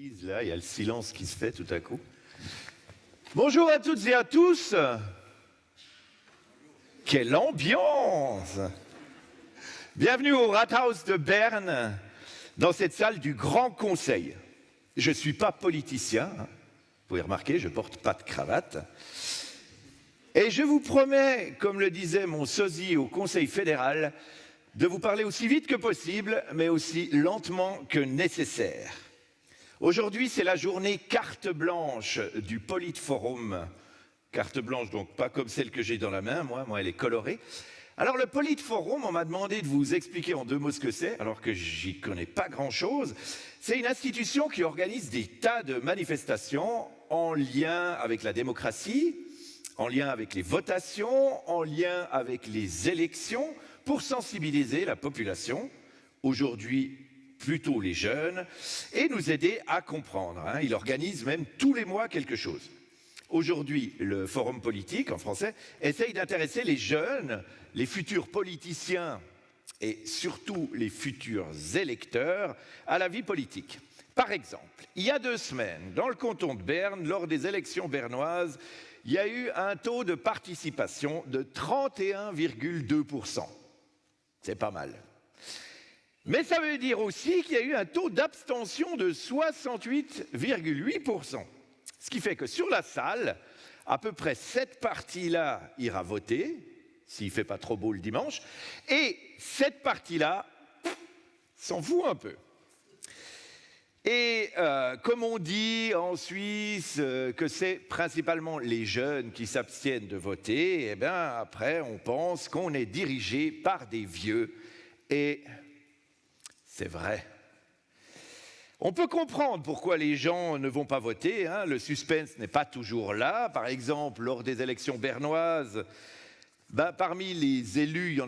l'église, là, il y a le silence qui se fait tout à coup. Bonjour à toutes et à tous. Quelle ambiance! Bienvenue au Rathaus de Berne, dans cette salle du Grand Conseil. Je ne suis pas politicien, hein. Vous pouvez remarquer, je ne porte pas de cravate. Et je vous promets, comme le disait mon sosie au Conseil fédéral, de vous parler aussi vite que possible, mais aussi lentement que nécessaire. Aujourd'hui, c'est la journée carte blanche du Politforum. Carte blanche, donc pas comme celle que j'ai dans la main, moi elle est colorée. Alors le Politforum, on m'a demandé de vous expliquer en 2 mots ce que c'est, alors que j'y connais pas grand-chose. C'est une institution qui organise des tas de manifestations en lien avec la démocratie, en lien avec les votations, en lien avec les élections, pour sensibiliser la population, aujourd'hui plutôt les jeunes, et nous aider à comprendre. Il organise même tous les mois quelque chose. Aujourd'hui, le Forum politique, en français, essaye d'intéresser les jeunes, les futurs politiciens et surtout les futurs électeurs à la vie politique. Par exemple, il y a 2 semaines, dans le canton de Berne, lors des élections bernoises, il y a eu un taux de participation de 31,2%. C'est pas mal. Mais ça veut dire aussi qu'il y a eu un taux d'abstention de 68,8%. Ce qui fait que sur la salle, à peu près cette partie-là ira voter, s'il ne fait pas trop beau le dimanche, et cette partie-là s'en fout un peu. Et comme on dit en Suisse que c'est principalement les jeunes qui s'abstiennent de voter, eh bien après on pense qu'on est dirigé par des vieux. Et c'est vrai. On peut comprendre pourquoi les gens ne vont pas voter, hein. Le suspense n'est pas toujours là. Par exemple, lors des élections bernoises, parmi les élus, il y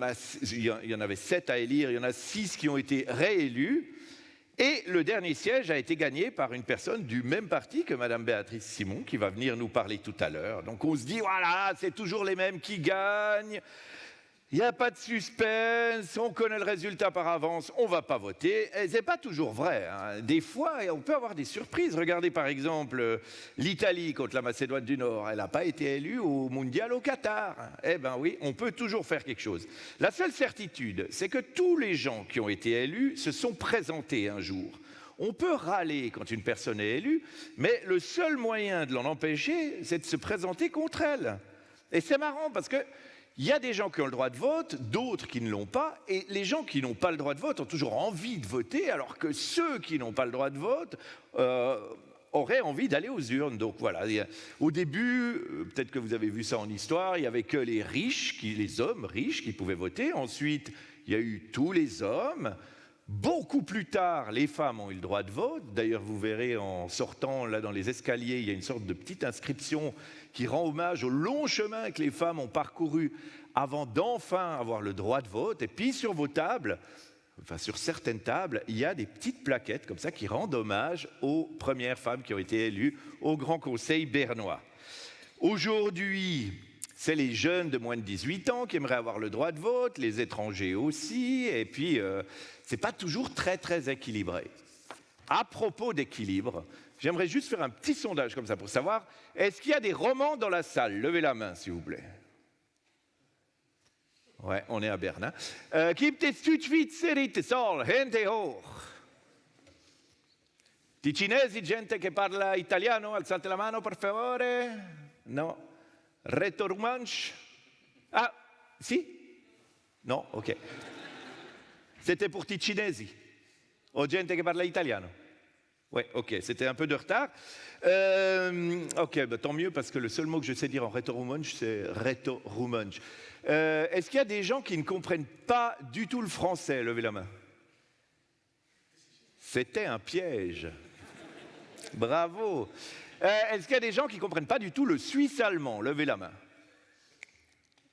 en avait 7 à élire, il y en a 6 qui ont été réélus. Et le dernier siège a été gagné par une personne du même parti que Mme Béatrice Simon, qui va venir nous parler tout à l'heure. Donc on se dit, voilà, c'est toujours les mêmes qui gagnent. Il n'y a pas de suspense, on connaît le résultat par avance, on ne va pas voter. Et ce n'est pas toujours vrai, hein. Des fois, on peut avoir des surprises. Regardez par exemple l'Italie contre la Macédoine du Nord. Elle n'a pas été élue au Mondial au Qatar. Eh bien oui, on peut toujours faire quelque chose. La seule certitude, c'est que tous les gens qui ont été élus se sont présentés un jour. On peut râler quand une personne est élue, mais le seul moyen de l'en empêcher, c'est de se présenter contre elle. Et c'est marrant parce que il y a des gens qui ont le droit de vote, d'autres qui ne l'ont pas, et les gens qui n'ont pas le droit de vote ont toujours envie de voter, alors que ceux qui n'ont pas le droit de vote auraient envie d'aller aux urnes. Donc voilà, au début, peut-être que vous avez vu ça en histoire, il n'y avait que les riches, les hommes riches qui pouvaient voter. Ensuite, il y a eu tous les hommes. Beaucoup plus tard, les femmes ont eu le droit de vote. D'ailleurs, vous verrez en sortant là dans les escaliers, il y a une sorte de petite inscription qui rend hommage au long chemin que les femmes ont parcouru avant d'enfin avoir le droit de vote. Et puis sur vos tables, enfin sur certaines tables, il y a des petites plaquettes comme ça qui rendent hommage aux premières femmes qui ont été élues au Grand Conseil bernois. Aujourd'hui, c'est les jeunes de moins de 18 ans qui aimeraient avoir le droit de vote, les étrangers aussi, et puis c'est pas toujours très très équilibré. À propos d'équilibre, j'aimerais juste faire un petit sondage comme ça pour savoir, est-ce qu'il y a des romans dans la salle? Levez la main, s'il vous plaît. Ouais, on est à Berne. Gibt es Schweizeritte Sol, Hände hoch. Ticinesi, gente che parla italiano, alzate la mano, per favore. No. Reto-romanche. Ah, si? Non, ok. C'était pour Ticinesi. O gente che parla italiano. Oui, ok, c'était un peu de retard. Ok, tant mieux, parce que le seul mot que je sais dire en reto-romanche, c'est reto-romanche. Est-ce qu'il y a des gens qui ne comprennent pas du tout le français? Levez la main. C'était un piège. Bravo. Est-ce qu'il y a des gens qui ne comprennent pas du tout le suisse-allemand? Levez la main.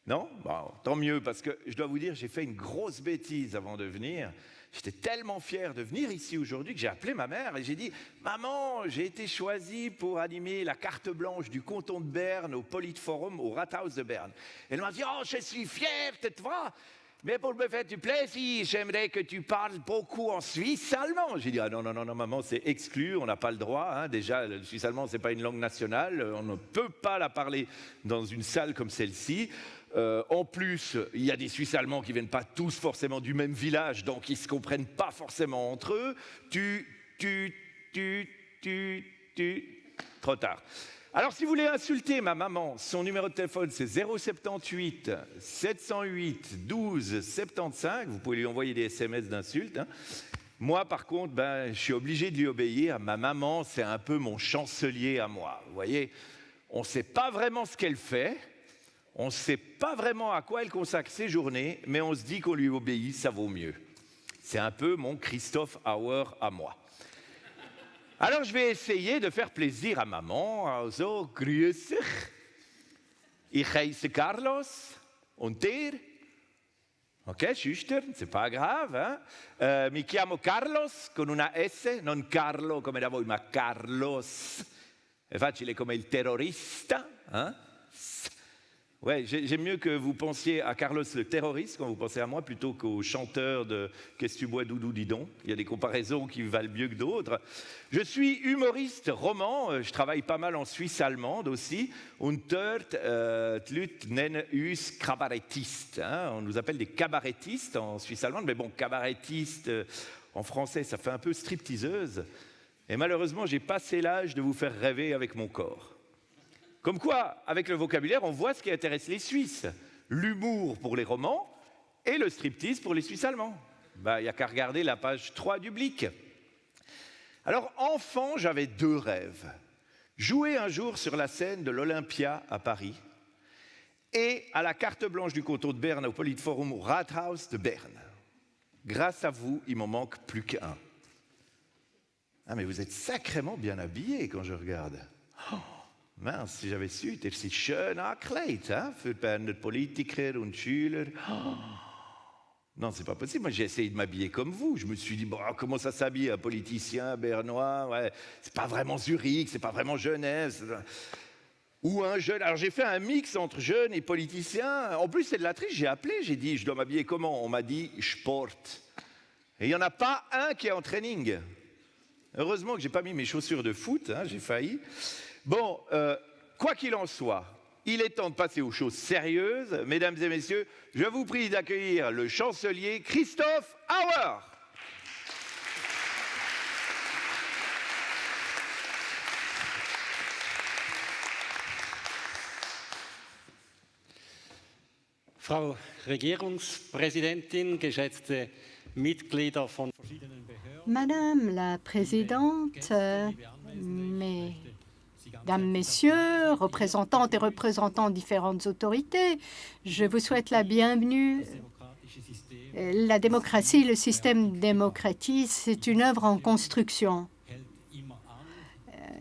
Non? Bon, tant mieux, parce que je dois vous dire, j'ai fait une grosse bêtise avant de venir. J'étais tellement fier de venir ici aujourd'hui que j'ai appelé ma mère et j'ai dit « Maman, j'ai été choisi pour animer la carte blanche du canton de Berne au Politforum, au Rathaus de Berne. » Elle m'a dit « Oh, je suis fier de toi !» Mais pour me faire du plaisir, j'aimerais que tu parles beaucoup en suisse allemand. J'ai dit, ah non, non, non, non, maman, c'est exclu, on n'a pas le droit. Hein. Déjà, le suisse allemand, ce n'est pas une langue nationale, on ne peut pas la parler dans une salle comme celle-ci. En plus, il y a des Suisses allemands qui ne viennent pas tous forcément du même village, donc ils ne se comprennent pas forcément entre eux. Trop tard. Alors, si vous voulez insulter ma maman, son numéro de téléphone, c'est 078 708 12 75. Vous pouvez lui envoyer des SMS d'insultes. Hein. Moi, par contre, je suis obligé de lui obéir. Ma maman, c'est un peu mon chancelier à moi. Vous voyez, on ne sait pas vraiment ce qu'elle fait. On ne sait pas vraiment à quoi elle consacre ses journées, mais on se dit qu'on lui obéit, ça vaut mieux. C'est un peu mon Christoph Auer à moi. Alors, je vais essayer de faire plaisir à maman. Also, grüß dich. Ich heiße Carlos. Und dir? Ok, schüchtern, c'est pas grave. Hein? Mi chiamo Carlos con una S, non Carlo come da voi, ma Carlos. È facile come il terrorista. Hein? Ouais, j'aime mieux que vous pensiez à Carlos le terroriste quand vous pensez à moi plutôt qu'au chanteur de Qu'est-ce que tu bois doudou dis donc. Il y a des comparaisons qui valent mieux que d'autres. Je suis humoriste roman, je travaille pas mal en Suisse allemande aussi. Und dort, die Leute nennen uns Kabarettist. Hein? On nous appelle des cabarettistes en Suisse allemande, mais bon, cabarettiste en français, ça fait un peu stripteaseuse. Et malheureusement, j'ai passé l'âge de vous faire rêver avec mon corps. Comme quoi, avec le vocabulaire, on voit ce qui intéresse les Suisses. L'humour pour les romans et le striptease pour les Suisses allemands. Il n'y a qu'à regarder la page 3 du Blick. Alors, enfant, j'avais 2 rêves. Jouer un jour sur la scène de l'Olympia à Paris et à la carte blanche du canton de Berne au Politforum au Rathaus de Berne. Grâce à vous, il m'en manque plus qu'un. Ah, mais vous êtes sacrément bien habillés quand je regarde. Oh. Mince, si j'avais su, t'es si schön angekleidet, hein, für Berner Politiker und Schüler. Oh. Non, c'est pas possible. Moi, j'ai essayé de m'habiller comme vous. Je me suis dit, bon, comment ça s'habille, un politicien bernois? Ouais, c'est pas vraiment Zurich, c'est pas vraiment Genève. Ou un jeune. Alors, j'ai fait un mix entre jeune et politicien. En plus, c'est de la triche. J'ai appelé, j'ai dit, je dois m'habiller comment? On m'a dit, sport. Et il n'y en a pas un qui est en training. Heureusement que j'ai pas mis mes chaussures de foot, hein, j'ai failli. Bon, quoi qu'il en soit, il est temps de passer aux choses sérieuses. Mesdames et messieurs, je vous prie d'accueillir le chancelier Christoph Auer. Frau Regierungspräsidentin, geschätzte Mitglieder von verschiedenen Behörden. Madame la Présidente, Mesdames, Messieurs, représentantes et représentants de différentes autorités, je vous souhaite la bienvenue. La démocratie, le système démocratique, c'est une œuvre en construction.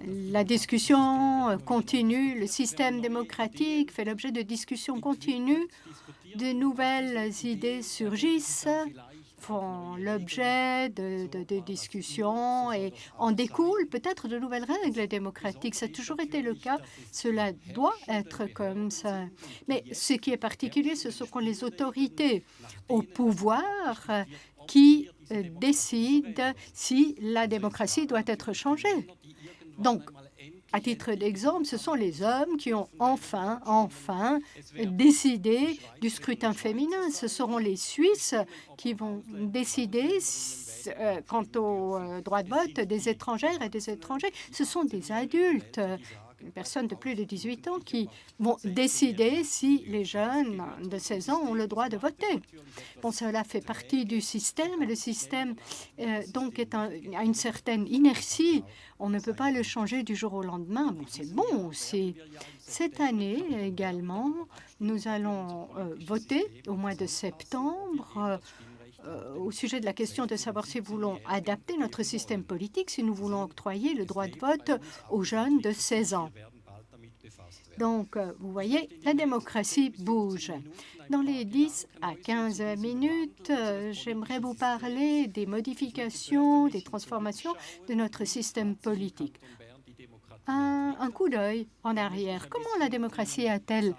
La discussion continue, le système démocratique fait l'objet de discussions continues, de nouvelles idées surgissent, font l'objet de discussions et en découlent peut-être de nouvelles règles démocratiques. Ça a toujours été le cas, cela doit être comme ça. Mais ce qui est particulier, ce sont les autorités au pouvoir qui décident si la démocratie doit être changée. Donc, à titre d'exemple, ce sont les hommes qui ont enfin décidé du scrutin féminin. Ce seront les Suisses qui vont décider quant au droit de vote des étrangères et des étrangers. Ce sont des adultes, des personnes de plus de 18 ans qui vont décider si les jeunes de 16 ans ont le droit de voter. Bon, cela fait partie du système. Le système, donc, a une certaine inertie. On ne peut pas le changer du jour au lendemain. Bon, c'est bon aussi. Cette année également, nous allons voter au mois de septembre au sujet de la question de savoir si nous voulons adapter notre système politique, si nous voulons octroyer le droit de vote aux jeunes de 16 ans. Donc, vous voyez, la démocratie bouge. Dans les 10 à 15 minutes, j'aimerais vous parler des modifications, des transformations de notre système politique. Un coup d'œil en arrière. Comment la démocratie a-t-elle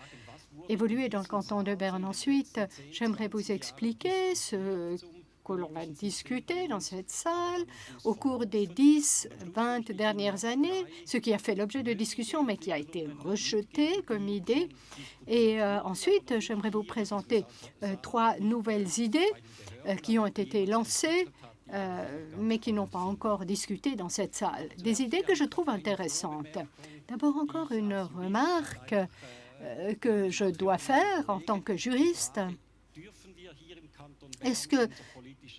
évolué dans le canton de Berne. Ensuite, j'aimerais vous expliquer ce que l'on a discuté dans cette salle au cours des 10-20 dernières années, ce qui a fait l'objet de discussions, mais qui a été rejeté comme idée. Et ensuite, j'aimerais vous présenter 3 nouvelles idées qui ont été lancées, mais qui n'ont pas encore discuté dans cette salle. Des idées que je trouve intéressantes. D'abord, encore une remarque que je dois faire en tant que juriste. Est-ce que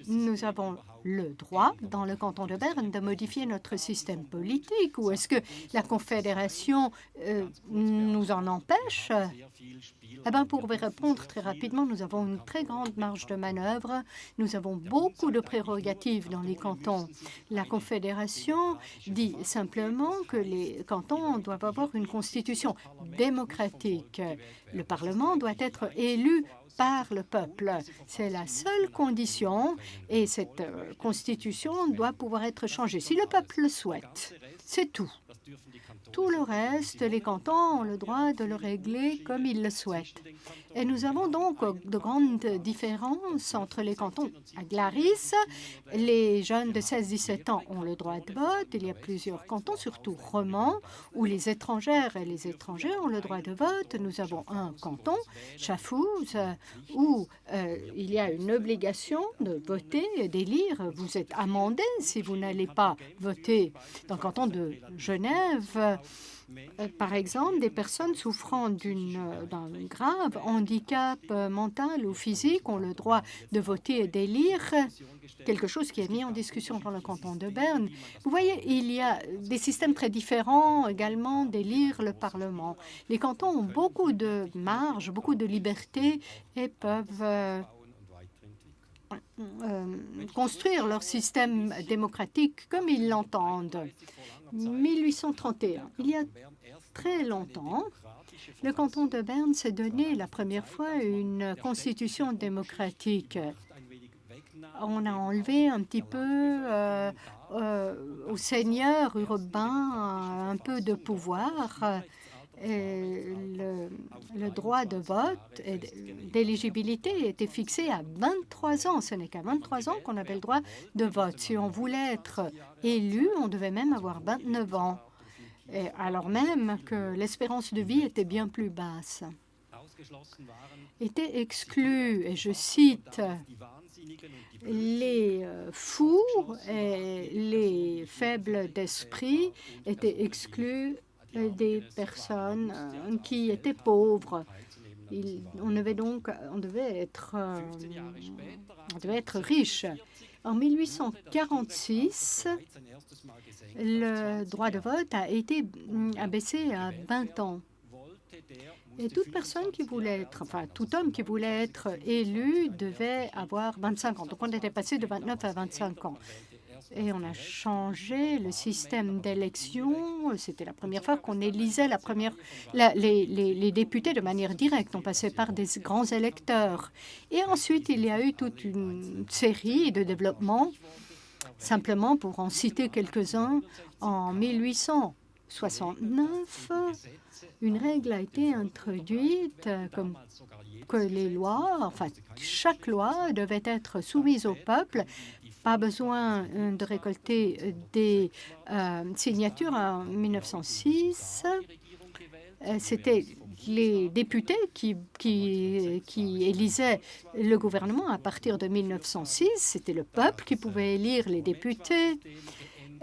nous avons le droit, dans le canton de Berne, de modifier notre système politique, ou est-ce que la Confédération nous en empêche? Eh bien, pour vous répondre très rapidement, nous avons une très grande marge de manœuvre. Nous avons beaucoup de prérogatives dans les cantons. La Confédération dit simplement que les cantons doivent avoir une constitution démocratique. Le Parlement doit être élu par le peuple. C'est la seule condition et cette constitution doit pouvoir être changée si le peuple le souhaite. C'est tout. Tout le reste, les cantons ont le droit de le régler comme ils le souhaitent. Et nous avons donc de grandes différences entre les cantons. À Glaris, les jeunes de 16-17 ans ont le droit de vote. Il y a plusieurs cantons, surtout romans, où les étrangères et les étrangers ont le droit de vote. Nous avons un canton, Schaffhouse, où il y a une obligation de voter et d'élire. Vous êtes amendé si vous n'allez pas voter. Dans le canton de Genève, par exemple, des personnes souffrant d'un grave handicap mental ou physique ont le droit de voter et d'élire, quelque chose qui est mis en discussion dans le canton de Berne. Vous voyez, il y a des systèmes très différents également d'élire le Parlement. Les cantons ont beaucoup de marge, beaucoup de liberté et peuvent construire leur système démocratique comme ils l'entendent. 1831, il y a très longtemps, le canton de Berne s'est donné la première fois une constitution démocratique. On a enlevé un petit peu aux seigneurs urbains un peu de pouvoir. Et le droit de vote et d'éligibilité était fixé à 23 ans. Ce n'est qu'à 23 ans qu'on avait le droit de vote. Si on voulait être élu, on devait même avoir 29 ans, et alors même que l'espérance de vie était bien plus basse. Étaient exclus, et je cite, les fous et les faibles d'esprit étaient exclus des personnes qui étaient pauvres. On devait être riche. En 1846, le droit de vote a été abaissé à 20 ans. Et toute personne qui voulait être, enfin tout homme qui voulait être élu devait avoir 25 ans. Donc on était passé de 29 à 25 ans. Et on a changé le système d'élection. C'était la première fois qu'on élisait les députés de manière directe. On passait par des grands électeurs. Et ensuite, il y a eu toute une série de développements. Simplement pour en citer quelques-uns, en 1869, une règle a été introduite comme que les lois, enfin chaque loi devait être soumise au peuple. Pas besoin de récolter des signatures en 1906. C'était les députés qui élisaient le gouvernement à partir de 1906. C'était le peuple qui pouvait élire les députés.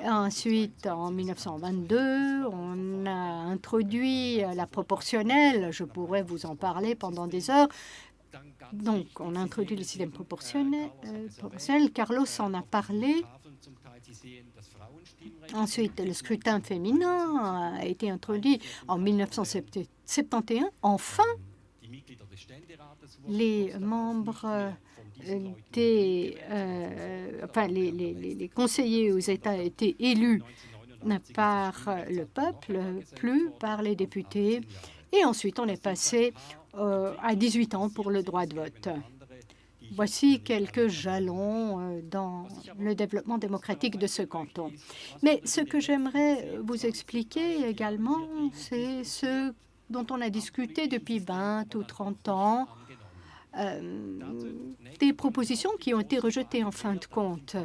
Ensuite, en 1922, on a introduit la proportionnelle. Je pourrais vous en parler pendant des heures. Donc, on a introduit le système proportionnel. Carlos en a parlé. Ensuite, le scrutin féminin a été introduit en 1971. Enfin, les membres les conseillers aux États étaient élus par le peuple, plus par les députés. Et ensuite, on est passé à 18 ans pour le droit de vote. Voici quelques jalons dans le développement démocratique de ce canton. Mais ce que j'aimerais vous expliquer également, c'est ce dont on a discuté depuis 20 ou 30 ans, des propositions qui ont été rejetées en fin de compte.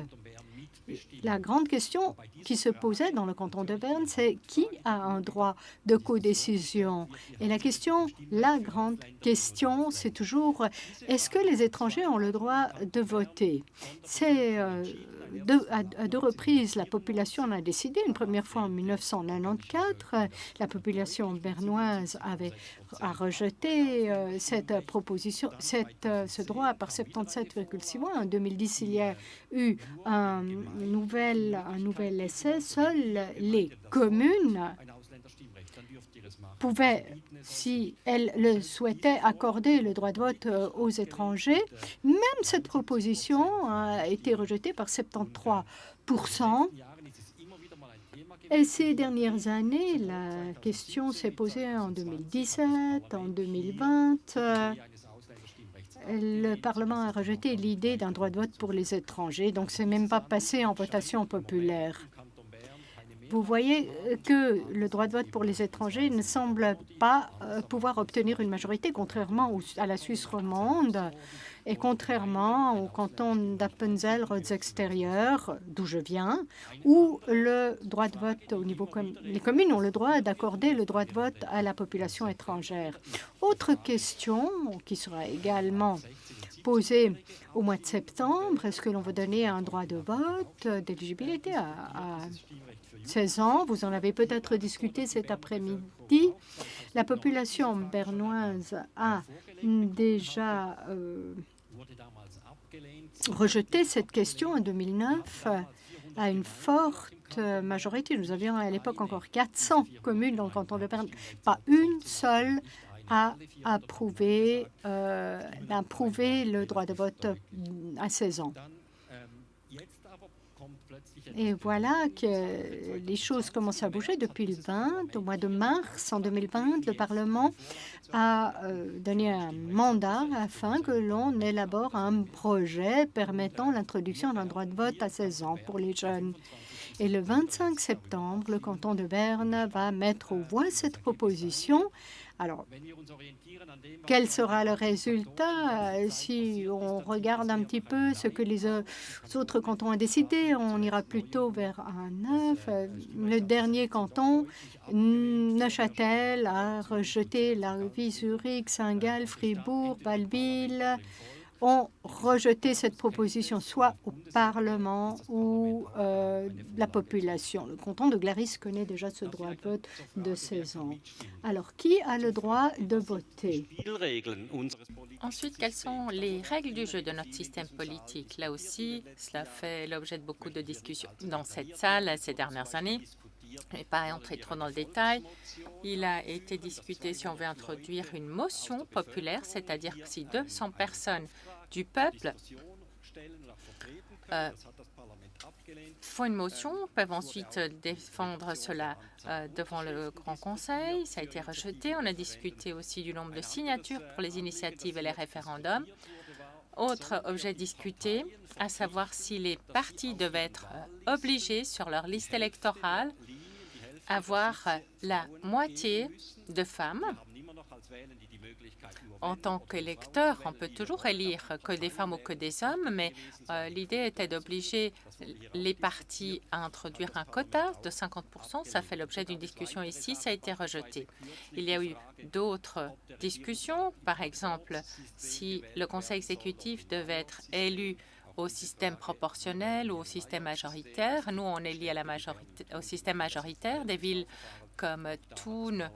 La grande question qui se posait dans le canton de Berne, c'est qui a un droit de codécision? Et la grande question, c'est toujours est-ce que les étrangers ont le droit de voter? C'est à deux reprises, la population en a décidé. Une première fois en 1994, la population bernoise a rejeté cette proposition, ce droit par 77,6 mois. En 2010, il y a eu un nouvel essai. Seules les communes pouvaient, si elles le souhaitaient, accorder le droit de vote aux étrangers. Même cette proposition a été rejetée par 73%. Et ces dernières années, la question s'est posée en 2017, en 2020. Le Parlement a rejeté l'idée d'un droit de vote pour les étrangers, donc ce n'est même pas passé en votation populaire. Vous voyez que le droit de vote pour les étrangers ne semble pas pouvoir obtenir une majorité, contrairement à la Suisse romande et contrairement au canton d'Appenzell Rhodes extérieur, d'où je viens, où le droit de vote au niveau les communes ont le droit d'accorder le droit de vote à la population étrangère. Autre question qui sera également posée au mois de septembre, est-ce que l'on veut donner un droit de vote, d'éligibilité à 16 ans? Vous en avez peut-être discuté cet après-midi. La population bernoise a déjà rejeté cette question en 2009 à une forte majorité. Nous avions à l'époque encore 400 communes dans le canton de Berne. Pas une seule a approuvé le droit de vote à 16 ans. Et voilà que les choses commencent à bouger depuis le 20. Au mois de mars, en 2020, le Parlement a donné un mandat afin que l'on élabore un projet permettant l'introduction d'un droit de vote à 16 ans pour les jeunes. Et le 25 septembre, le canton de Berne va mettre aux voix cette proposition. Alors, quel sera le résultat? Si on regarde un petit peu ce que les autres cantons ont décidé, on ira plutôt vers un 9. Le dernier canton, Neuchâtel, a rejeté Larvie, Zurich, Saint-Gall, Fribourg, Bâle-Ville ont rejeté cette proposition, soit au Parlement ou la population. Le canton de Glaris connaît déjà ce droit de vote de 16 ans. Alors, qui a le droit de voter? Ensuite, quelles sont les règles du jeu de notre système politique? Là aussi, cela fait l'objet de beaucoup de discussions dans cette salle ces dernières années. Je ne vais pas entrer trop dans le détail. Il a été discuté si on veut introduire une motion populaire, c'est-à-dire que si 200 personnes du peuple font une motion, peuvent ensuite défendre cela devant le Grand Conseil. Ça a été rejeté. On a discuté aussi du nombre de signatures pour les initiatives et les référendums. Autre objet discuté, à savoir si les partis devaient être obligés sur leur liste électorale avoir la moitié de femmes. En tant qu'électeur, on peut toujours élire que des femmes ou que des hommes, mais l'idée était d'obliger les partis à introduire un quota de 50%. Ça fait l'objet d'une discussion ici, ça a été rejeté. Il y a eu d'autres discussions, par exemple, si le conseil exécutif devait être élu au système proportionnel ou au système majoritaire. Nous, on est lié à la au système majoritaire. Des villes comme Thun,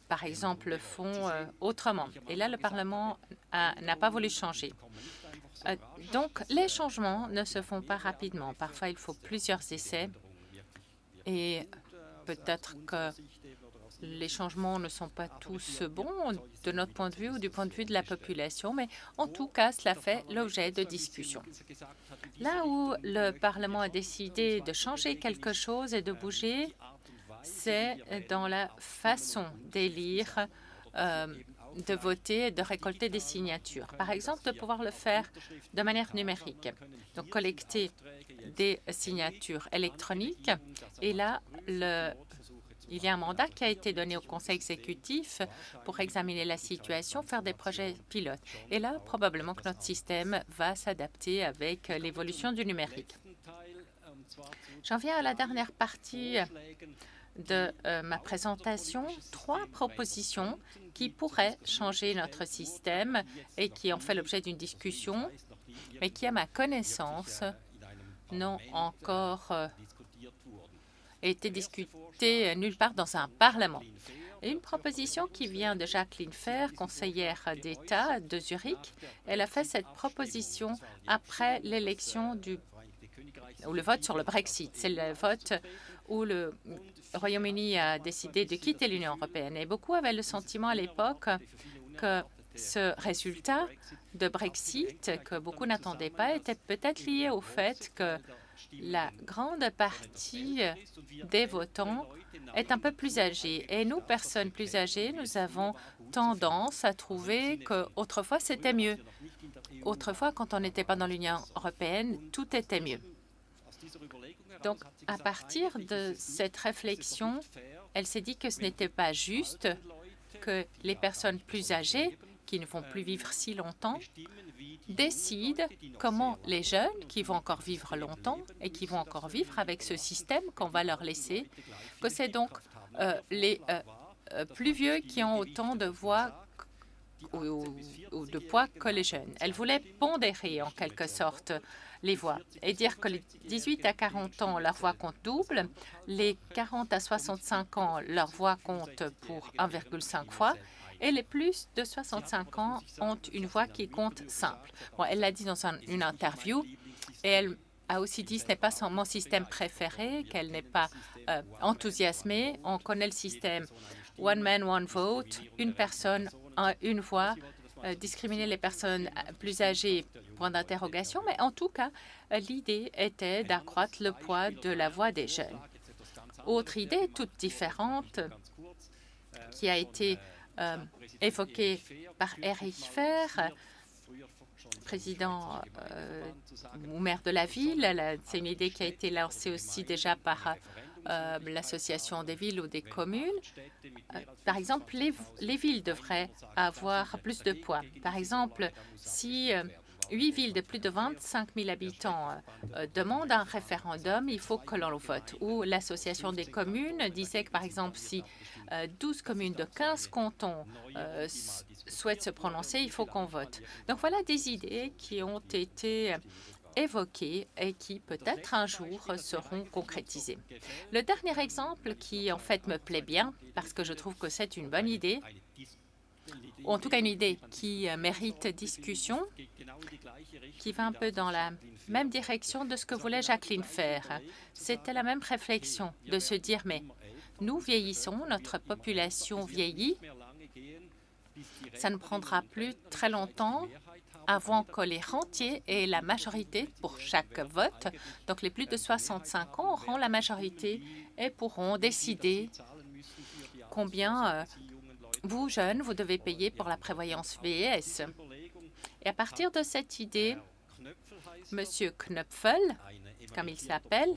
par exemple, le font autrement. Et là, le Parlement n'a pas voulu changer. Donc, les changements ne se font pas rapidement. Parfois, il faut plusieurs essais. Et peut-être que les changements ne sont pas tous bons de notre point de vue ou du point de vue de la population, mais en tout cas, cela fait l'objet de discussions. Là où le Parlement a décidé de changer quelque chose et de bouger, c'est dans la façon d'élire, de voter et de récolter des signatures. Par exemple, de pouvoir le faire de manière numérique. Donc, collecter des signatures électroniques. Et là, Il y a un mandat qui a été donné au Conseil exécutif pour examiner la situation, faire des projets pilotes. Et là, probablement que notre système va s'adapter avec l'évolution du numérique. J'en viens à la dernière partie de ma présentation. 3 propositions qui pourraient changer notre système et qui ont fait l'objet d'une discussion, mais qui, à ma connaissance, n'ont encore été discutées nulle part dans un Parlement. Une proposition qui vient de Jacqueline Fair, conseillère d'État de Zurich. Elle a fait cette proposition après l'élection ou le vote sur le Brexit. C'est le vote où le Royaume-Uni a décidé de quitter l'Union européenne. Et beaucoup avaient le sentiment à l'époque que ce résultat de Brexit, que beaucoup n'attendaient pas, était peut-être lié au fait que la grande partie des votants est un peu plus âgée. Et nous, personnes plus âgées, nous avons tendance à trouver qu'autrefois, c'était mieux. Autrefois, quand on n'était pas dans l'Union européenne, tout était mieux. Donc, à partir de cette réflexion, elle s'est dit que ce n'était pas juste que les personnes plus âgées, qui ne vont plus vivre si longtemps, décident comment les jeunes, qui vont encore vivre longtemps et qui vont encore vivre avec ce système qu'on va leur laisser, que c'est donc les plus vieux qui ont autant de voix ou de poids que les jeunes. Elle voulait pondérer en quelque sorte les voix et dire que les 18 à 40 ans, leur voix compte double, les 40 à 65 ans, leur voix compte pour 1,5 fois, et les plus de 65 ans ont une voix qui compte simple. Bon, elle l'a dit dans une interview, et elle a aussi dit que ce n'est pas mon système préféré, qu'elle n'est pas enthousiasmée. On connaît le système One Man, One Vote, une personne, une voix, discriminer les personnes plus âgées, point d'interrogation, mais en tout cas, l'idée était d'accroître le poids de la voix des jeunes. Autre idée, toute différente, qui a été évoquée par Eric Fair, président ou maire de la ville. C'est une idée qui a été lancée aussi déjà par l'Association des villes ou des communes. Par exemple, les villes devraient avoir plus de poids. Par exemple, si 8 villes de plus de 25 000 habitants demandent un référendum, il faut que l'on le vote. Ou l'Association des communes disait que, par exemple, si 12 communes de 15 cantons souhaitent se prononcer, il faut qu'on vote. Donc voilà des idées qui ont été évoquées et qui peut-être un jour seront concrétisées. Le dernier exemple qui en fait me plaît bien, parce que je trouve que c'est une bonne idée, ou en tout cas une idée qui mérite discussion, qui va un peu dans la même direction de ce que voulait Jacqueline Fair. C'était la même réflexion de se dire, mais nous vieillissons, notre population vieillit, ça ne prendra plus très longtemps avant que les rentiers aient la majorité pour chaque vote. Donc les plus de 65 ans auront la majorité et pourront décider combien vous, jeunes, vous devez payer pour la prévoyance vieillesse. Et à partir de cette idée, M. Knöpfel, comme il s'appelle,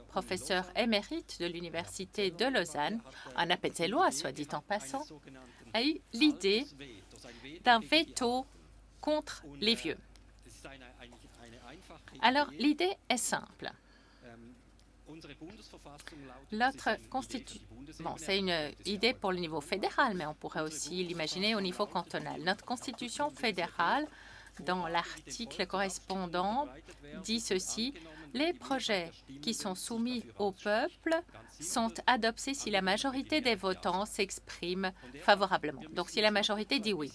professeur émérite de l'Université de Lausanne, un Appenzellois, soit dit en passant, a eu l'idée d'un veto contre les vieux. Alors, l'idée est simple. Notre constitution, bon, c'est une idée pour le niveau fédéral, mais on pourrait aussi l'imaginer au niveau cantonal. Notre constitution fédérale, dans l'article correspondant, dit ceci: les projets qui sont soumis au peuple sont adoptés si la majorité des votants s'exprime favorablement. Donc, si la majorité dit oui.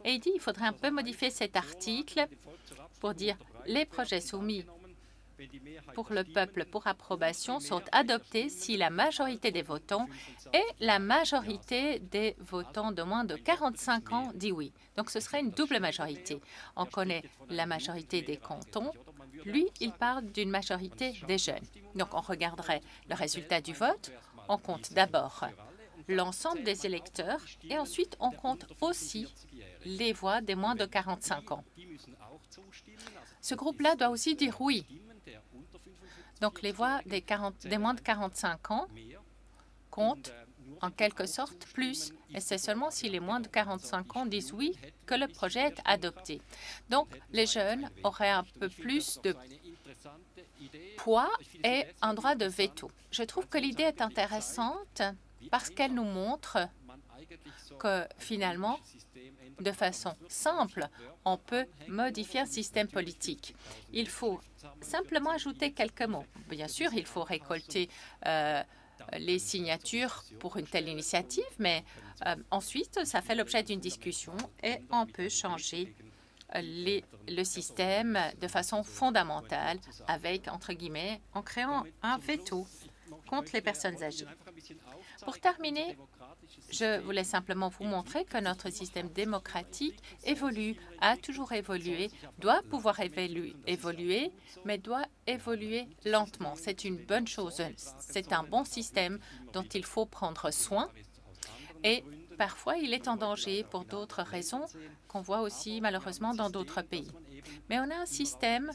Et il dit qu'il faudrait un peu modifier cet article pour dire les projets soumis pour le peuple pour approbation sont adoptés si la majorité des votants et la majorité des votants de moins de 45 ans dit oui. Donc, ce serait une double majorité. On connaît la majorité des cantons. Lui, il parle d'une majorité des jeunes. Donc, on regarderait le résultat du vote. On compte d'abord l'ensemble des électeurs et ensuite, on compte aussi les voix des moins de 45 ans. Ce groupe-là doit aussi dire oui. Donc, les voix des moins de 45 ans compte en quelque sorte plus. Et c'est seulement si les moins de 45 ans disent oui que le projet est adopté. Donc, les jeunes auraient un peu plus de poids et un droit de veto. Je trouve que l'idée est intéressante parce qu'elle nous montre que finalement, de façon simple, on peut modifier un système politique. Il faut simplement ajouter quelques mots. Bien sûr, il faut récolter les signatures pour une telle initiative, mais ensuite, ça fait l'objet d'une discussion et on peut changer le système de façon fondamentale avec, entre guillemets, en créant un veto contre les personnes âgées. Pour terminer, je voulais simplement vous montrer que notre système démocratique évolue, a toujours évolué, doit pouvoir évoluer, mais doit évoluer lentement. C'est une bonne chose. C'est un bon système dont il faut prendre soin et parfois il est en danger pour d'autres raisons qu'on voit aussi malheureusement dans d'autres pays. Mais on a un système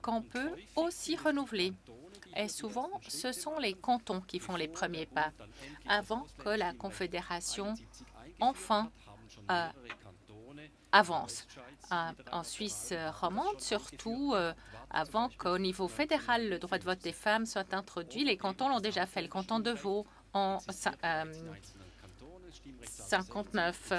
qu'on peut aussi renouveler. Et souvent, ce sont les cantons qui font les premiers pas avant que la Confédération, enfin, avance. En Suisse romande, surtout, avant qu'au niveau fédéral, le droit de vote des femmes soit introduit, les cantons l'ont déjà fait. Le canton de Vaud en 59.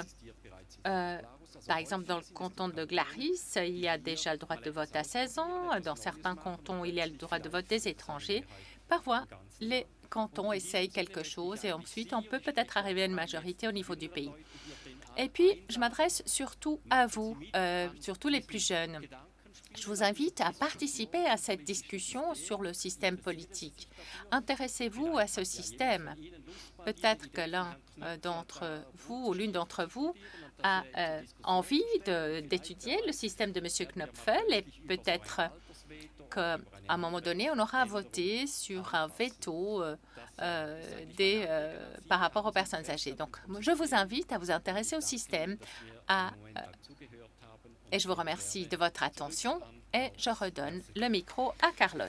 Par exemple, dans le canton de Glaris, il y a déjà le droit de vote à 16 ans. Dans certains cantons, il y a le droit de vote des étrangers. Parfois, les cantons essayent quelque chose et ensuite, on peut peut-être arriver à une majorité au niveau du pays. Et puis, je m'adresse surtout à vous, surtout les plus jeunes. Je vous invite à participer à cette discussion sur le système politique. Intéressez-vous à ce système. Peut-être que l'un d'entre vous ou l'une d'entre vous a envie d'étudier le système de M. Knopfel et peut-être qu'à un moment donné, on aura voté sur un veto par rapport aux personnes âgées. Donc, je vous invite à vous intéresser au système et je vous remercie de votre attention et je redonne le micro à Carlos.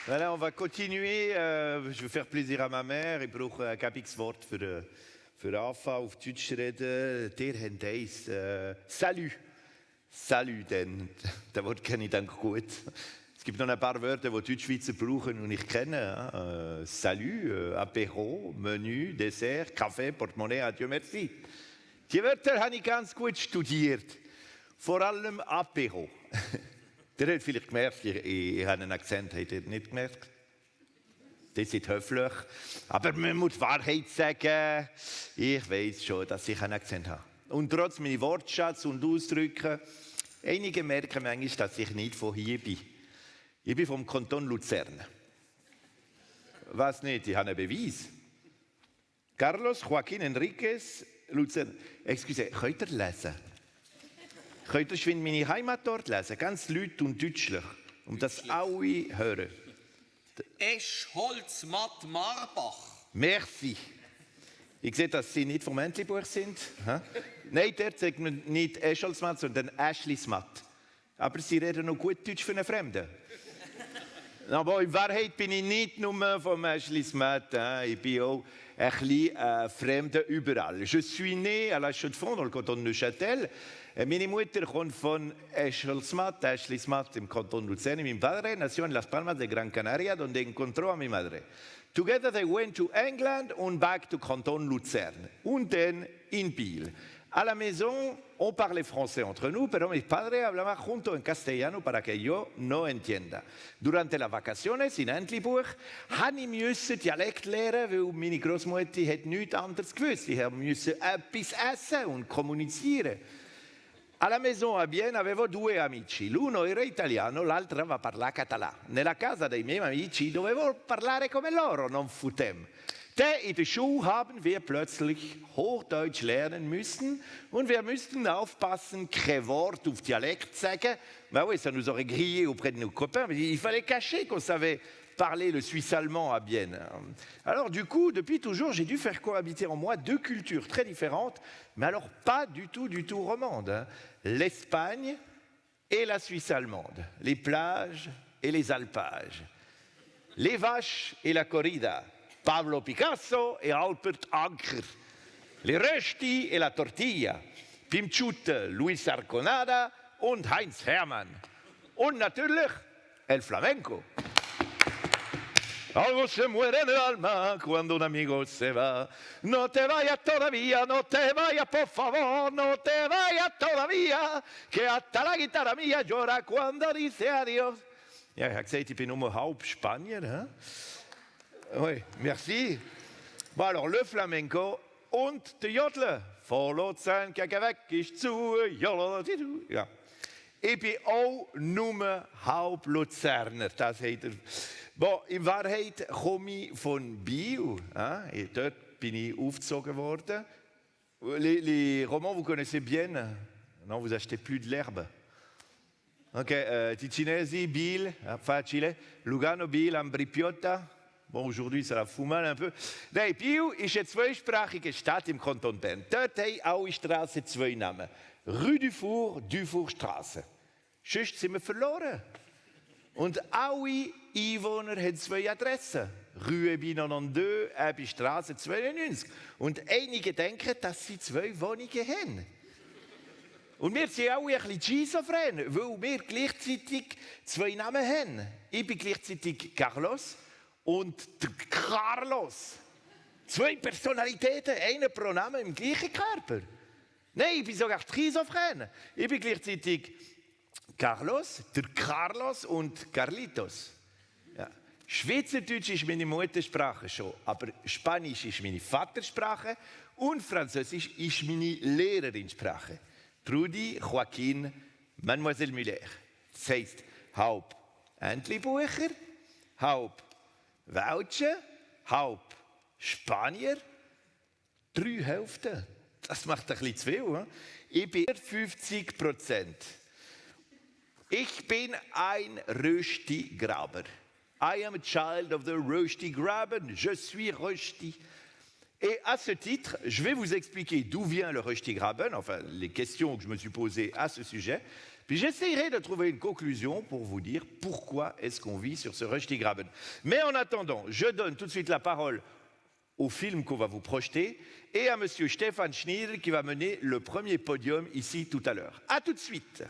Voilà, on va continuer. Je vais faire plaisir à ma mère. Ich brauche ein gäbiges Wort für Anfang auf Deutsch reden. Der habt eins. Salut. Salut, denn das Wort kenne ich dann gut. Es gibt noch ein paar Wörter, die Deutschschweizer brauchen und ich kenne. Salut, Apéro, Menü, Dessert, Kaffee, Portemonnaie, adieu, merci. Die Wörter habe ich ganz gut studiert. Vor allem Apéro. Der hat vielleicht gemerkt, ich habe einen Akzent, habt ihr nicht gemerkt? Das ist höflich. Aber man muss die Wahrheit sagen. Ich weiß schon, dass ich einen Akzent habe. Und trotz meines Wortschatzes und Ausdrücken, einige merken manchmal, dass ich nicht von hier bin. Ich bin vom Kanton Luzern. Was nicht? Ich habe einen Beweis. Carlos Joaquín Enríquez, Luzern. Excuse, könnt ihr lesen? Könnt ihr geschwind meine Heimat dort lesen? Ganz laut und deutlich. Um das alle hören. Esch, Holz, Matt, Marbach. Merci. Ich sehe, dass Sie nicht vom Entlebuch sind. Nein, der sagt man nicht Escholzmatt, sondern Eschlismatt. Aber Sie reden noch gut Deutsch für einen Fremden. Aber in Wahrheit bin ich nicht nur vom Eschlismatt. Ich bin auch ein bisschen Fremde überall. Je suis né à la Chaux-de-Fonds, dans le canton de Neuchâtel. Meine Mutter kommt von Escholzmatt, Eschlismatt im Kanton Luzern. Mi padre nació en Las Palmas de Gran Canaria, donde encontró a mi madre. Together they went to England and back to Canton Luzern. Und dann in Biel. A la maison, on parlait français entre nous, pero mi padre hablaba junto en castellano para que yo no entienda. Durante las vacaciones in Entlebuch habe ich Dialekt lernen, weil meine Großmutter hat nichts anderes gewusst. Ich musste etwas essen und kommunizieren. Alla maison a Bienne avevo due amici, l'uno era italiano, l'altro parlava català. Nella casa dei miei amici dovevo parlare come loro, non futem. In der Schule haben wir plötzlich Hochdeutsch lernen müssen und wir müssten aufpassen, kein Wort auf Dialekt sagen. Ben oui, ça nous aurait grillé auprès de nos copains, mais il fallait cacher qu'on savait parler le suisse-allemand à Bienne. Alors du coup, depuis toujours, j'ai dû faire cohabiter en moi deux cultures très différentes, mais alors pas du tout romandes. L'Espagne et la Suisse allemande, les plages et les alpages, les vaches et la corrida, Pablo Picasso et Albert Anker, les rösti et la tortilla, Pimchute, Luis Arconada und Heinz Hermann und natürlich el flamenco. Algo se muere en el alma cuando un amigo se va. No te vayas todavía, no te vayas por favor, no te vayas todavía, que hasta la guitarra mía llora cuando dice adiós. Ja, ich habe gesagt, ich bin nur halb Spanier. Hein? Oui, merci. Bon, alors, le flamenco und der Jodler. Von Luzern gegen weg ist zu. Ja. Ich bin auch nur halb Luzerner. Das hat er. Bon, in Wahrheit komme ich von Biel. Hein? Dort bin ich aufgezogen worden. Les Romans, vous connaissez bien? Non, vous achetez plus de l'herbe. Ok, Ticinesi, Biel, facile. Lugano, Biel, Ambripiotta. Bon, aujourd'hui, ça la fout mal un peu. Nein, Biel ist eine zweisprachige Stadt im Kanton Bern. Dort haben alle Straßen zwei Namen. Rue Dufour-Straße. Sonst sind wir verloren. Und alle Einwohner haben zwei Adressen. Rue Bi 92, Bi Straße 92. Und einige denken, dass sie zwei Wohnungen haben. Und wir sind auch ein bisschen schizophren, weil wir gleichzeitig zwei Namen haben. Ich bin gleichzeitig Carlos und Carlos. Zwei Personalitäten, einer pro Namen im gleichen Körper. Nein, ich bin sogar schizophren. Ich bin gleichzeitig Carlos, der Carlos und Carlitos. Ja. Schweizerdeutsch ist meine Muttersprache schon, aber Spanisch ist meine Vatersprache und Französisch ist meine Lehrerinsprache. Trudi, Joaquin, Mademoiselle Müller. Das heisst, halb Entlebucher, halb Welschen, halb Spanier, 3 Hälften. Das macht ein bisschen zu viel. He? Ich bin 50%. Ich bin ein Rösti-Graber. I am a child of the Rösti-Graben. Je suis Rösti. Et à ce titre, je vais vous expliquer d'où vient le Rösti-Graben, enfin les questions que je me suis posées à ce sujet. Puis j'essaierai de trouver une conclusion pour vous dire pourquoi est-ce qu'on vit sur ce Rösti-Graben. Mais en attendant, je donne tout de suite la parole au film qu'on va vous projeter et à monsieur Stefan Schneider qui va mener le premier podium ici tout à l'heure. À tout de suite.